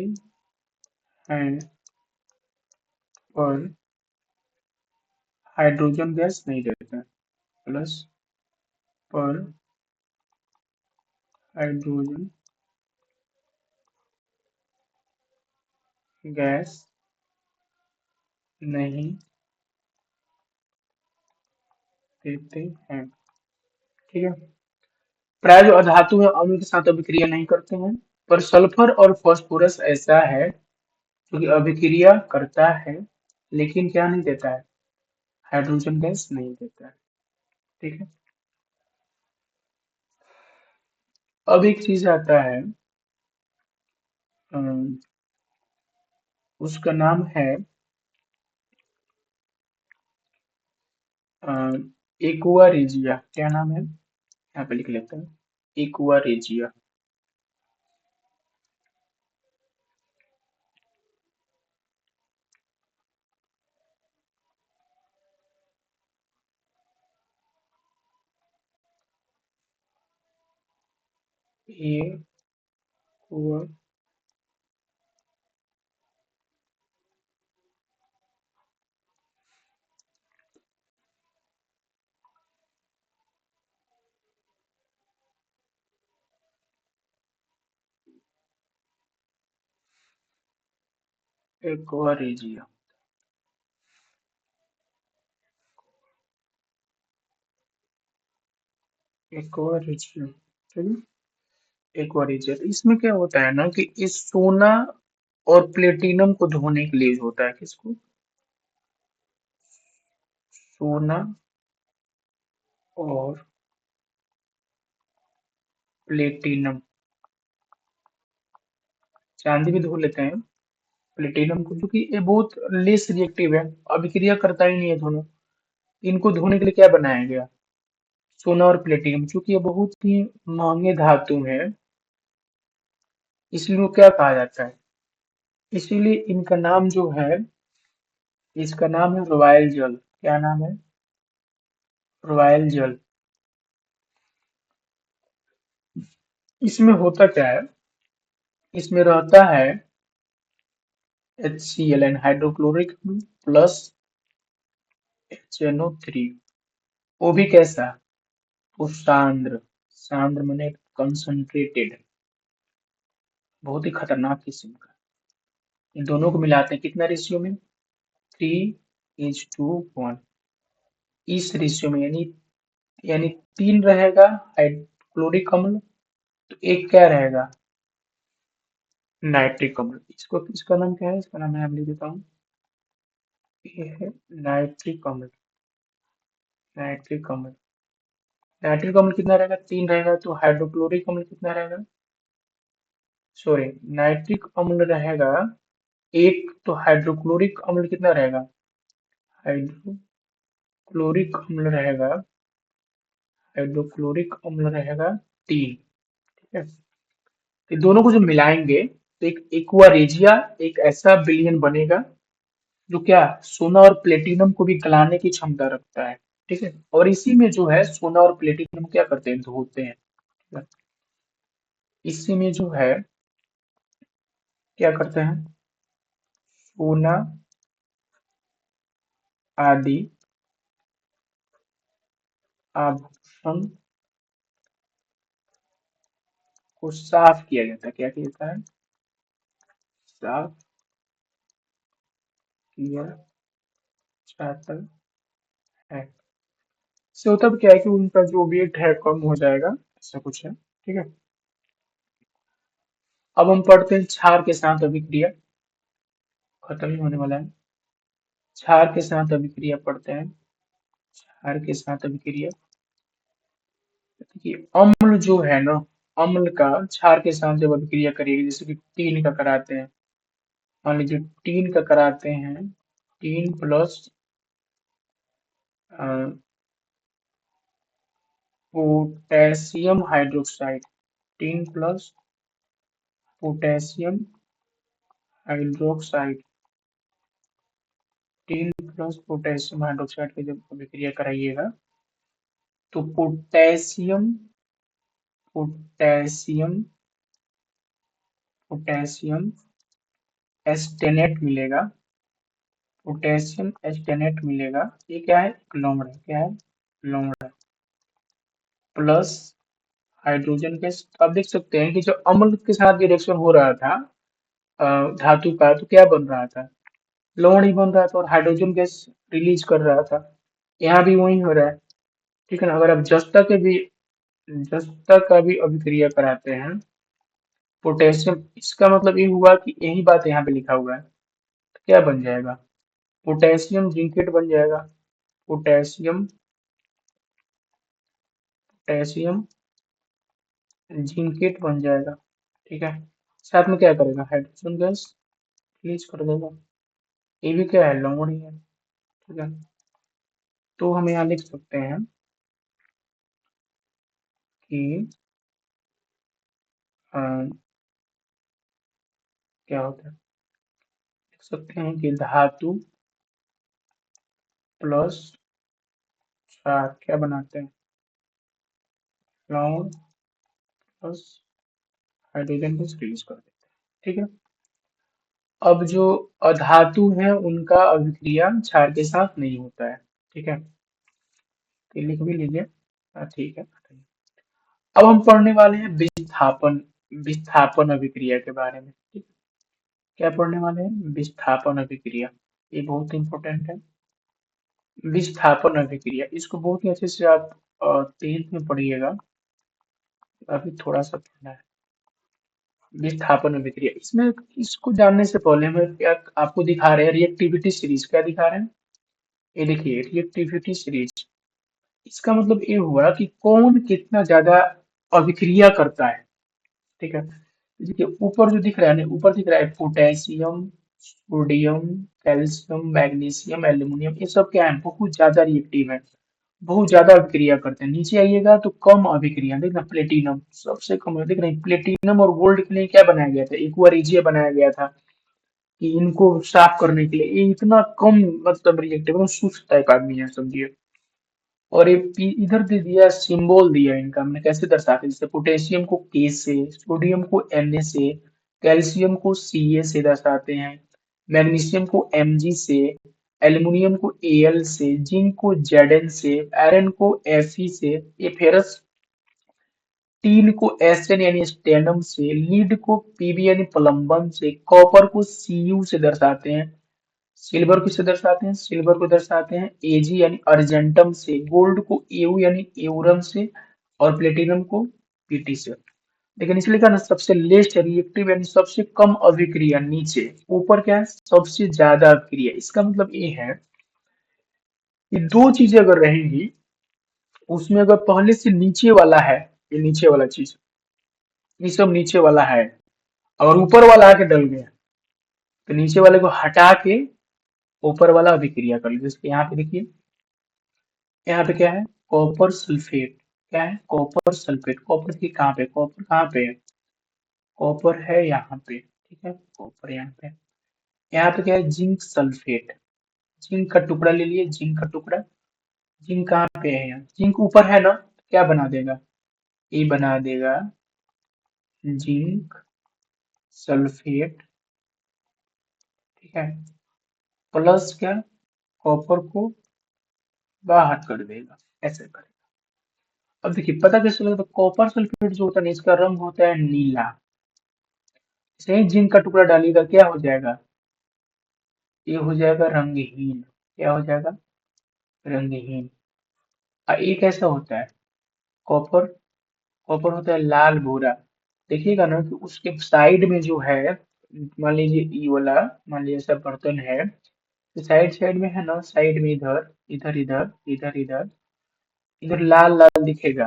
हैं पर हाइड्रोजन गैस नहीं देता है, प्लस पर हाइड्रोजन गैस नहीं देते हैं। ठीक है। प्राय जो अधातु है अम्ल के साथ अभिक्रिया नहीं करते हैं, पर सल्फर और फास्फोरस ऐसा है जो कि अभिक्रिया करता है लेकिन क्या नहीं देता है, हाइड्रोजन गैस नहीं देता है। ठीक है। अब एक चीज आता है, अम, उसका नाम है एक्वा रेजिया। क्या नाम है, यहाँ पे लिख लेते हैं, aqua regia. Aqua aqua regia. Aqua regia. ठीक है। एक्वा रेजिया, तो इसमें क्या होता है ना कि इस सोना और प्लेटिनम को धोने के लिए यूज होता है। किसको, सोना और प्लेटिनम। चांदी भी धो लेते हैं प्लेटिनम को, क्योंकि ये बहुत लेस रिएक्टिव है, अभिक्रिया करता ही नहीं है दोनों। इनको धोने के लिए क्या बनाया गया, सोना और प्लेटिनम। चूंकि ये बहुत ही महंगे धातु हैं, इसलिए वो क्या कहा जाता है, इसीलिए इनका नाम जो है, इसका नाम है रॉयल जल। क्या नाम है, रॉयल जल। इसमें होता क्या है, इसमें रहता है HCl हाइड्रोक्लोरिक प्लस HNO3। वो भी कैसा, वो सांद्र, सांद्र माने कंसंट्रेटेड, बहुत ही खतरनाक किस्म का। इन दोनों को मिलाते हैं कितना रेशियो में, 3:1। इस रेशियो में यानी यानी 3 रहेगा हाइड्रोक्लोरिक अम्ल, तो एक क्या रहेगा, नाइट्रिक अम्ल। इसको, इसका नाम क्या है, इसका नाम मैं लिख देता हूँ, ये है नाइट्रिक अम्ल। नाइट्रिक अम्ल, नाइट्रिक अम्ल कितना रहेगा, 3 रहेगा, तो हाइड्रोक्लोरिक अम्ल कितना रहेगा, सॉरी, नाइट्रिक अम्ल रहेगा 1, तो हाइड्रोक्लोरिक अम्ल कितना रहेगा, हाइड्रोक्लोरिक अम्ल रहेगा, हाइड्रोक्लोरिक अम्ल रहेगा 3। ठीक है। तो दोनों को जब मिलाएंगे तो एक एक्वा रेजिया, एक ऐसा विलयन बनेगा जो क्या, सोना और प्लेटिनम को भी गलाने की क्षमता रखता है। ठीक है। और इसी में जो है सोना और प्लेटिनम क्या करते हैं, धोते हैं। ठीक है? इसी में जो है क्या करते हैं, सोना आदि आभूषण को साफ किया जाता है। क्या किया जाता है, साफ किया जाता है। इससे होता भी क्या है कि उनका जो वेट है कम हो जाएगा, ऐसा कुछ है। ठीक है। अब हम पढ़ते हैं क्षार के साथ अभिक्रिया, खत्म ही होने वाला है। क्षार के साथ अभिक्रिया पढ़ते हैं, क्षार के साथ अभिक्रिया। देखिए अम्ल जो है ना, अम्ल का क्षार के साथ जब अभिक्रिया करेगी, जैसे कि टीन का कराते हैं, मान लीजिए टीन का कराते हैं, tin plus potassium hydroxide, tin plus potassium hydroxide, tin plus potassium hydroxide की जब अभिक्रिया कराइएगा, तो पोटेशियम पोटेशियम पोटेशियम एस्टेनेट मिलेगा। पोटेशियम एस्टेनेट मिलेगा। ये क्या है? क्लोराइड है। क्या है? Chloride plus hydrogen gas. आप देख सकते हैं कि जो अम्ल के साथ जो रिएक्शन हो रहा था धातु का, तो क्या बन रहा था? लवण ही बन रहा था और हाइड्रोजन गैस रिलीज कर रहा था। यहाँ भी वही हो रहा है। ठीक है ना? अगर आप जस्ता का भी अभिक्रिया कराते हैं पोटेशियम, इसका मतलब ये हुआ कि यही बात यहाँ पे लिखा हुआ है। तो क्या बन जाएगा? पोटेशियम जिंकेट बन जाएगा। पोटेशियम पोटेशियम जिंकेट बन जाएगा। ठीक है। साथ में क्या करेगा? हाइड्रोजन गैस रिलीज कर देगा। ये भी क्या है? लवण ही है। ठीक है। तो हम यहाँ लिख सकते हैं कि अ, क्या होता है? लिख सकते हैं कि धातु प्लस क्षार क्या बनाते हैं? लवण प्लस हाइड्रोजन गैस रिलीज कर देते हैं। ठीक है। अब जो अधातु है उनका अभिक्रिया क्षार के साथ नहीं होता है। ठीक है। तो लिख भी लीजिए। ठीक है। अब हम पढ़ने वाले हैं विस्थापन विस्थापन अभिक्रिया के बारे में। ठीक। क्या पढ़ने वाले हैं? विस्थापन अभिक्रिया। ये बहुत इंपॉर्टेंट है। विस्थापन अभिक्रिया इसको बहुत ही अच्छे से आप 10th में पढ़िएगा। अभी थोड़ा सा पढ़ना है। विस्थापन अभिक्रिया इसमें, इसको जानने से पहले हमें क्या आपको दिखा रहे हैं? रिएक्टिविटी सीरीज क्या दिखा रहे हैं? ये देखिए, रिएक्टिविटी सीरीज। इसका मतलब ये हुआ कि कौन कितना ज्यादा अभिक्रिया करता है। ठीक है। देखिए ऊपर जो दिख रहा है ना, ऊपर दिख रहा है potassium, sodium, calcium, magnesium, aluminium, ये सब क्या है? बहुत ज्यादा रिएक्टिव है, बहुत ज्यादा अभिक्रिया करते हैं। नीचे आइएगा तो कम अभिक्रिया। देखना प्लेटिनम सबसे कम है। देख रहे हैं प्लेटिनम और गोल्ड के लिए क्या बनाया गया था? एक्वा बनाया गया था कि इनको साफ करने के लिए। ये इतना कम मतलब रिएक्टिव, मतलब सुस्त टाइप आदमी है समझिए। और ये इधर दे दिया, सिंबल दिया इनका, हमने कैसे दर्शाते हैं? जैसे पोटेशियम को के से, सोडियम को Na से, कैल्शियम को Ca से दर्शाते हैं, मैग्नीशियम को Mg से, एल्युमिनियम को Al से, जिंक को Zn से, आयरन को Fe से, ये फेरस टीन को Sn यानी स्टेनम से, लीड को Pb यानी प्लम्बन से, कॉपर को Cu से दर्शाते हैं, सिल्वर को किससे दर्शाते हैं? सिल्वर को दर्शाते हैं Ag यानी अर्जेंटम से, गोल्ड को Au यानी एउरम से, और प्लेटिनम को Pt से। लेकिन इसलिए क्या ना, सबसे लेस्ट रिएक्टिव यानी सबसे कम अभिक्रिया नीचे, ऊपर क्या है? सबसे ज्यादा अभिक्रिया। इसका मतलब ये है कि दो चीजें अगर रहेंगी, उसमें अगर पहले से नीचे वाला है, ये नीचे वाला चीज, ये सब नीचे वाला है, और ऊपर वाला आके डल गया, तो नीचे वाले को हटा के ऊपर वाला अभिक्रिया कर लीजिए। जैसे यहाँ पे देखिए, यहाँ पे क्या है? Copper sulphate. क्या है? Copper sulphate. कॉपर की कहाँ पे? कॉपर कहाँ पे है? कॉपर है यहाँ पे। ठीक है। कॉपर यहाँ पे। यहाँ पे क्या है? Zinc sulphate. जिंक का टुकड़ा ले लिए, जिंक का टुकड़ा। जिंक कहाँ पे है? यहाँ जिंक ऊपर है ना, क्या बना देगा? ये बना देगा जिंक सल्फेट। ठीक है। प्लस क्या? कॉपर को बाहर कर देगा, ऐसे करेगा। अब देखिए पता कैसे लगता है? कॉपर सल्फेट जो होता है ना, इसका रंग होता है नीला। सही। जिंक का टुकड़ा डालिएगा, क्या हो जाएगा? ये हो जाएगा रंगहीन। क्या हो जाएगा? रंगहीन। एक ऐसा होता है कॉपर। कॉपर होता है लाल भूरा। देखिएगा ना कि उसके साइड में जो है, मान लीजिए ई वाला, मान लीजिए ऐसा बर्तन है, तो साइड साइड में है ना, साइड में इधर इधर इधर इधर इधर इधर लाल लाल दिखेगा।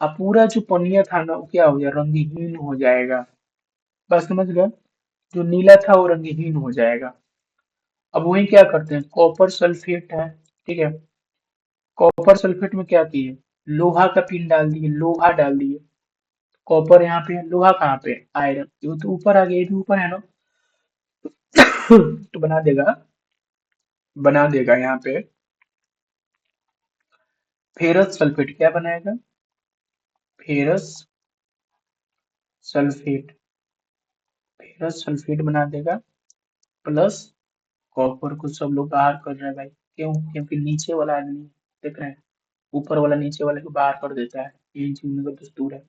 अब पूरा जो पनिया था ना, वो क्या हो जाएगा? रंगहीन हो जाएगा। बस समझ गए? जो नीला था वो रंगहीन हो जाएगा। अब वही क्या करते हैं? कॉपर सल्फेट है। ठीक है। कॉपर सल्फेट में क्या किए? लोहा का पिन डाल दिए, लोहा डाल दिए। कॉपर यहाँ पे है, लोहा कहाँ पे? आयरन। ये तो ऊपर आ गया, ये भी ऊपर है ना। तो बना देगा यहाँ पे फेरस सल्फेट। क्या बनाएगा? फेरस सल्फेट, फेरस सल्फेट बना देगा प्लस कॉपर को सब लोग बाहर कर रहे हैं भाई। क्यों? क्योंकि नीचे वाला आदमी देख रहे हैं, ऊपर वाला नीचे वाले को बाहर कर देता है, ये जीवन का दस्तूर है।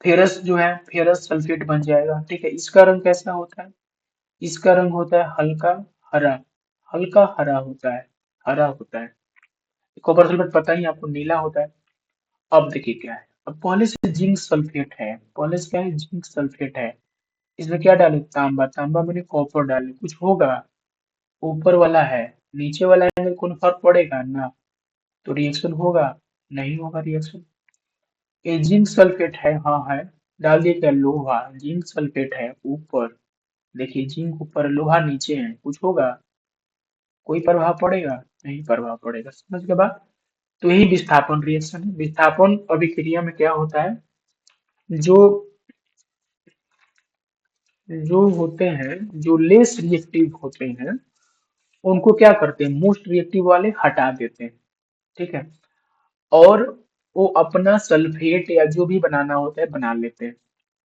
फेरस जो है फेरस सल्फेट बन जाएगा। ठीक है, इसका रंग कैसा होता है? इसका रंग होता है हल्का हरा, हल्का हरा होता है, हरा होता है। कॉपर सल्फेट पता ही आपको नीला होता है। अब देखिए क्या है, अब पहले से जिंक सल्फेट है, पहले से क्या है, जिंक सल्फेट है। इसमें क्या डाले? तांबा, तांबा मैंने कॉपर डाले, कुछ होगा? ऊपर वाला है, नीचे वाला है, अगर कोई फर्क पड़ेगा ना? तो रिएक्शन होगा? नहीं होगा रिएक्शन। ये जिंक सल्फेट है, हाँ है, डाल दिए क्या? लोहा, जिंक सल्फेट है ऊपर, देखिए जिंक ऊपर लोहा नीचे है, कुछ होगा? कोई प्रभाव पड़ेगा? नहीं प्रभाव पड़ेगा, समझ के बाद। तो यही विस्थापन रिएक्शन है। विस्थापन अभिक्रिया में क्या होता है, जो जो होते हैं, जो लेस रिएक्टिव होते हैं, उनको क्या करते हैं, मोस्ट रिएक्टिव वाले हटा देते हैं। ठीक है, और वो अपना सल्फेट या जो भी बनाना होता है बना लेते हैं।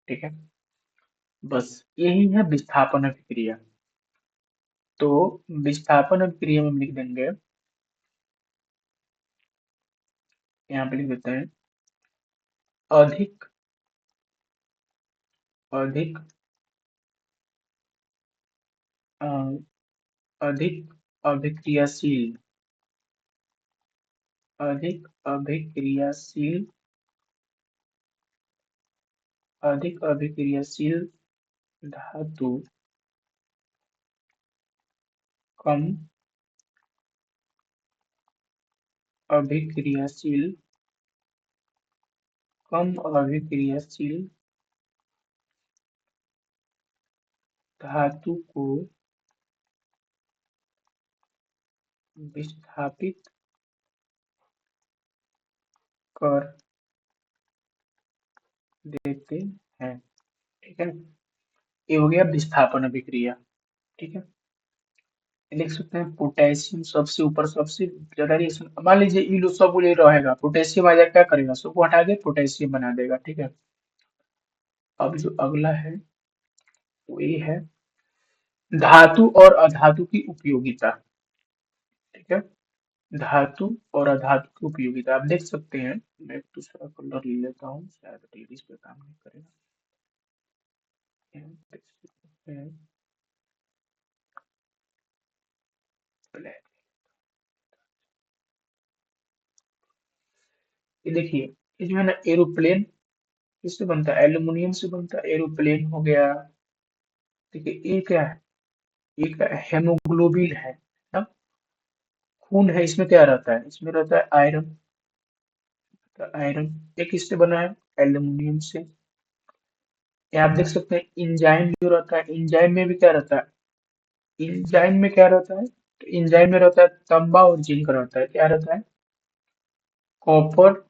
ठीक है, बस यही है विस्थापन अभिक्रिया। तो विस्थापन अभिक्रिया में हम लिख देंगे, यहाँ पे लिख देते हैं, अधिक अधिक अ, अधिक अभिक्रियाशील, अधिक अभिक्रियाशील, अधिक अभिक्रियाशील धातु कम अभिक्रियाशील, कम अभिक्रियाशील धातु को विस्थापित कर देते हैं। ठीक है, ये हो गया विस्थापन अभिक्रिया। ठीक है, लिख सकते हैं पोटेशियम सबसे ऊपर, सबसे ज्यादा रिएक्शन, मान लीजिए ये लोग सब ये रहेगा, पोटेशियम आ जाए, क्या करेगा, सबको हटा के पोटेशियम बना देगा। ठीक है, अब जो अगला है वो ये है, धातु और अधातु की उपयोगिता। ठीक है, धातु और अधातु की उपयोगिता आप देख सकते हैं। मैं एक दूसरा कलर ले लेता हूँ, शायद टेरिस पे काम नहीं करेगा। यहाँ देख सकते हैं, ब्लैक। ये देखिए, ये जो है ना एरोप्लेन, किससे बनता है? एल्यूमिनियम से बनता है। एरोप्लेन हो गया। देखिए ये क्या है, ये क्या है? हेमोग्लोबिन है ना? खून है, इसमें क्या रहता है? इसमें रहता है आयरन। तो आयरन ये किससे बना है? एल्यूमिनियम से। ये आप देख सकते हैं इंजाइम जो रहता है, इंजाइम में भी क्या रहता है? इंजाइम में क्या रहता है? तो इंजाइम में रहता है तांबा और जिंक रहता है। क्या रहता है? कॉपर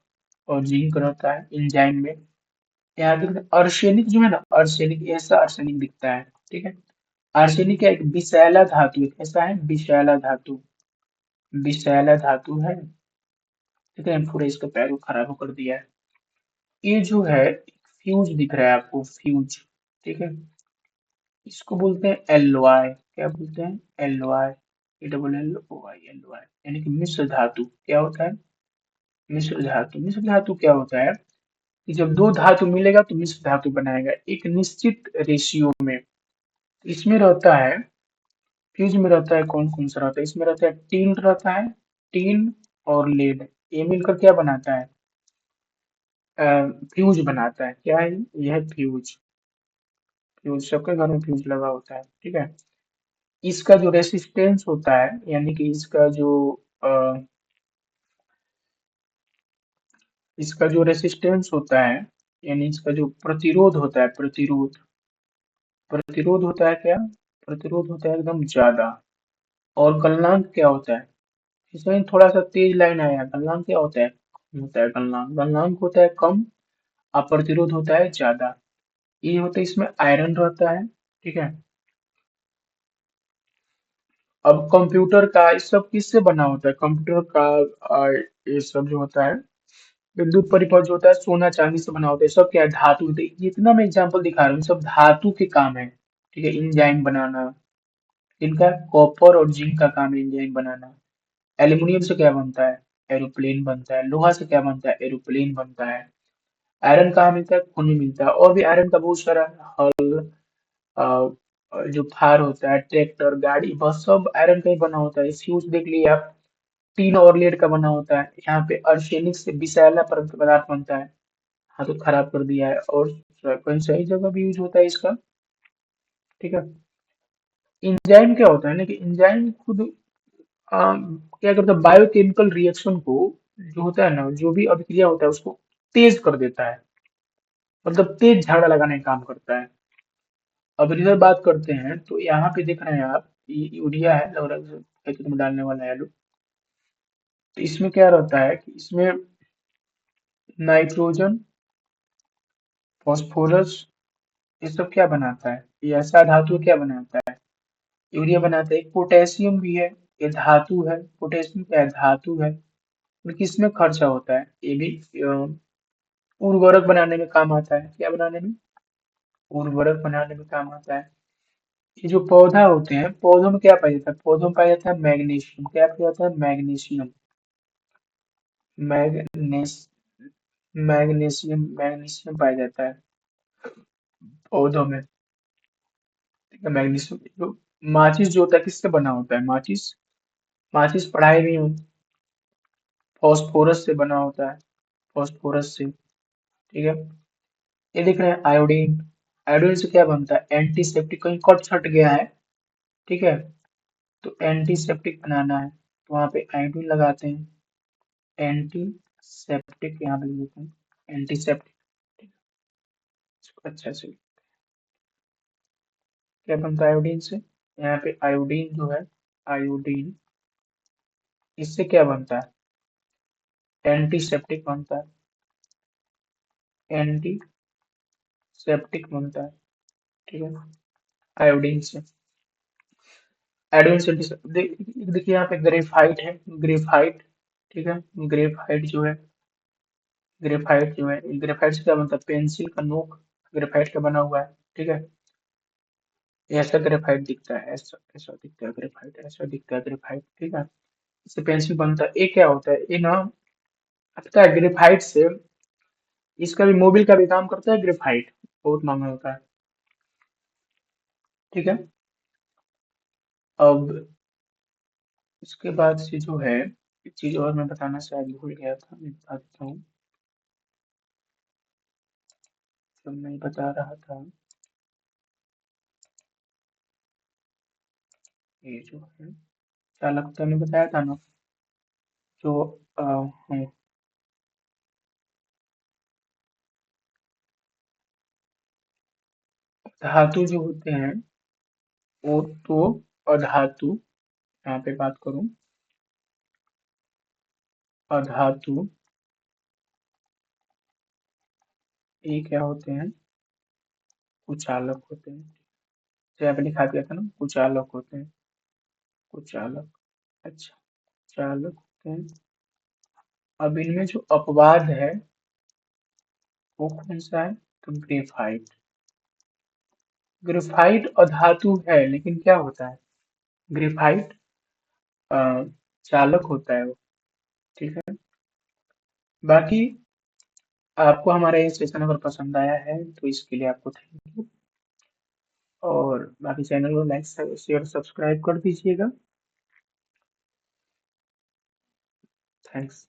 और जिंक रहता है इंजाइम में। यहाँ देख अर्सेनिक जो है ना, अर्सेनिक ऐसा अर्सेनिक दिखता है। ठीक है, आर्सेनिक क्या, एक विषैला धातु है। कैसा है? विषैला धातु, विषैला धातु है। ठीक है, पूरे इसका पैर को खराब कर दिया है। ये जो है फ्यूज दिख रहा है आपको, फ्यूज। ठीक है, इसको बोलते हैं एलवाई। क्या बोलते हैं? एलवाई, डबल एल ओ आई, एलवाई यानी कि मिश्र धातु। क्या होता है? मिश्र धातु। मिश्र धातु क्या होता है कि जब दो धातु मिलेगा तो मिश्र धातु बनाएगा एक निश्चित रेशियो में। इसमें रहता है, फ्यूज में रहता है, कौन कौन सा रहता है? इसमें रहता है टीन, रहता है टीन और लेड, ये मिलकर क्या बनाता है? फ्यूज बनाता है। क्या है? यह फ्यूज, फ्यूज सबके घर में फ्यूज लगा होता है। ठीक है, इसका जो रेसिस्टेंस होता है, यानी कि अ, इसका जो रेसिस्टेंस होता है, यानी इसका जो प्रतिरोध होता है, प्रतिरोध, प्रतिरोध होता है क्या? प्रतिरोध होता है एकदम ज्यादा। और गलनांक क्या होता है? इसमें थोड़ा सा तेज लाइन आया, गलनांक क्या होता है? होता है गलनांक, गलनांक होता है कम और प्रतिरोध होता है ज्यादा। ये होता है, इसमें आयरन रहता है। ठीक है, अब कंप्यूटर का ये सब किससे बना होता है? कंप्यूटर का ये सब जो होता है विद्युत परिपथ जो होता है सोना चांदी से बना होता है, सब क्या है, धातु। जितना मैं एग्जांपल दिखा रहा हूँ सब धातु के काम है। ठीक है, इंजाइम बनाना, इनका कॉपर और जिंक का काम है इंजाइम बनाना। एल्यूमिनियम से क्या बनता है, एरोप्लेन बनता है। लोहा से क्या बनता है, एरोप्लेन बनता है। आयरन कहाँ मिलता है, खून में मिलता है। और भी आयरन का बहुत सारा, हल, जो फार होता है, ट्रैक्टर, गाड़ी, बस, सब आयरन का ही बना होता है। फ्यूज देख लिए आप, टीन और लेड का बना होता है। यहाँ पे अर्सेनिक से विषैला पदार्थ बनता है। हाँ तो खराब कर दिया है। और कहीं सही जगह भी यूज होता है इसका। ठीक है। इंजाइम क्या होता है ना कि इंजाइम खुद क्या करता है, बायोकेमिकल रिएक्शन को, जो होता है ना, जो भी अभिक्रिया होता है उसको तेज कर देता है। मतलब तेज झाड़ा लगाने का काम करता है। अब इधर बात करते हैं तो यहाँ पे देख रहे हैं आप, ये यूरिया है, लग रहा है खेत में डालने वाला है आलू। तो इसमें क्या रहता है कि इसमें नाइट्रोजन, फास्फोरस, ये सब क्या बनाता है, ये ऐसा धातु क्या बनाता है, यूरिया बनाता है। एक पोटेशियम भी है, ये धातु है। पोटेशियम क्या है, धातु है। और किसमें खर्चा होता है, ये भी उर्वरक बनाने में काम आता है। क्या बनाने में, उर्वरक बनाने में काम आता है। ये जो पौधा होते हैं, पौधों में क्या पाया जाता है, पौधों में पाया जाता है मैग्नीशियम। क्या पाया जाता है, मैग्नीशियम। मैग्नीस मैग्नीशियम पाया जाता है पौधों में। ठीक है, मैग्नीशियम। जो माचिस जो होता है किससे बना होता है, माचिस, माचिस पढ़ाई भी हो, फास्फोरस से बना होता है, फास्फोरस से। ठीक है। ये देख रहे हैं आयोडीन, आयोडीन से क्या बनता है, एंटीसेप्टिक। कहीं कट छट गया है, ठीक है, तो एंटीसेप्टिक बनाना है तो वहां पे आयोडीन लगाते हैं। एंटीसेप्टिक यहाँ पे लिख देते हैं, एंटीसेप्टिक। अच्छा से क्या बनता है आयोडीन से, यहाँ पे आयोडीन जो है, आयोडीन, इससे क्या बनता है, एंटीसेप्टिक बनता है, एंटीसेप्टिक बनता है। ठीक है, आयोडीन से, आयोडीन से देखिए यहाँ पे ग्रेफाइट है, ग्रेफाइट। ठीक है, ग्रेफाइट जो है, ग्रेफाइट जो है, ग्रेफाइट से क्या बनता है, पेंसिल का नोक ग्रेफाइट का बना हुआ है। ठीक है, ये ऐसा ग्रेफाइट दिखता है, ऐसा ऐसा दिखता है ग्रेफाइट, ऐसा दिखता है ग्रेफाइट। ठीक है, इससे पेंसिल बनता है। ये क्या होता है, ये ना, पता है ग्रेफाइट से, इसका भी मोबिल का भी काम करता है ग्रेफाइट, बहुत महंगा होता है। ठीक है। अब इसके बाद से जो है, एक चीज और मैं बताना शायद भूल गया था, मैं बता देता हूँ, जो मैं बता रहा था। ये जो है चालकता में बताया था ना, जो हाँ, धातु जो होते हैं वो तो, अधातु, यहाँ पे बात करूं, अधातु, ये क्या होते हैं, कुचालक होते हैं। जो यहाँ पे लिखा दिया था ना, कुचालक होते हैं, कुचालक। अच्छा, चालक होते हैं। अब इनमें जो अपवाद है वो कौन सा है, तो ग्रेफाइट। ग्रेफाइट अधातु है लेकिन क्या होता है, ग्रेफाइट अ, चालक होता है वो। ठीक है। बाकी आपको हमारा ये सेशन अगर पसंद आया है तो इसके लिए आपको थैंक यू। और बाकी चैनल को लाइक शेयर सब्सक्राइब कर दीजिएगा। थैंक्स।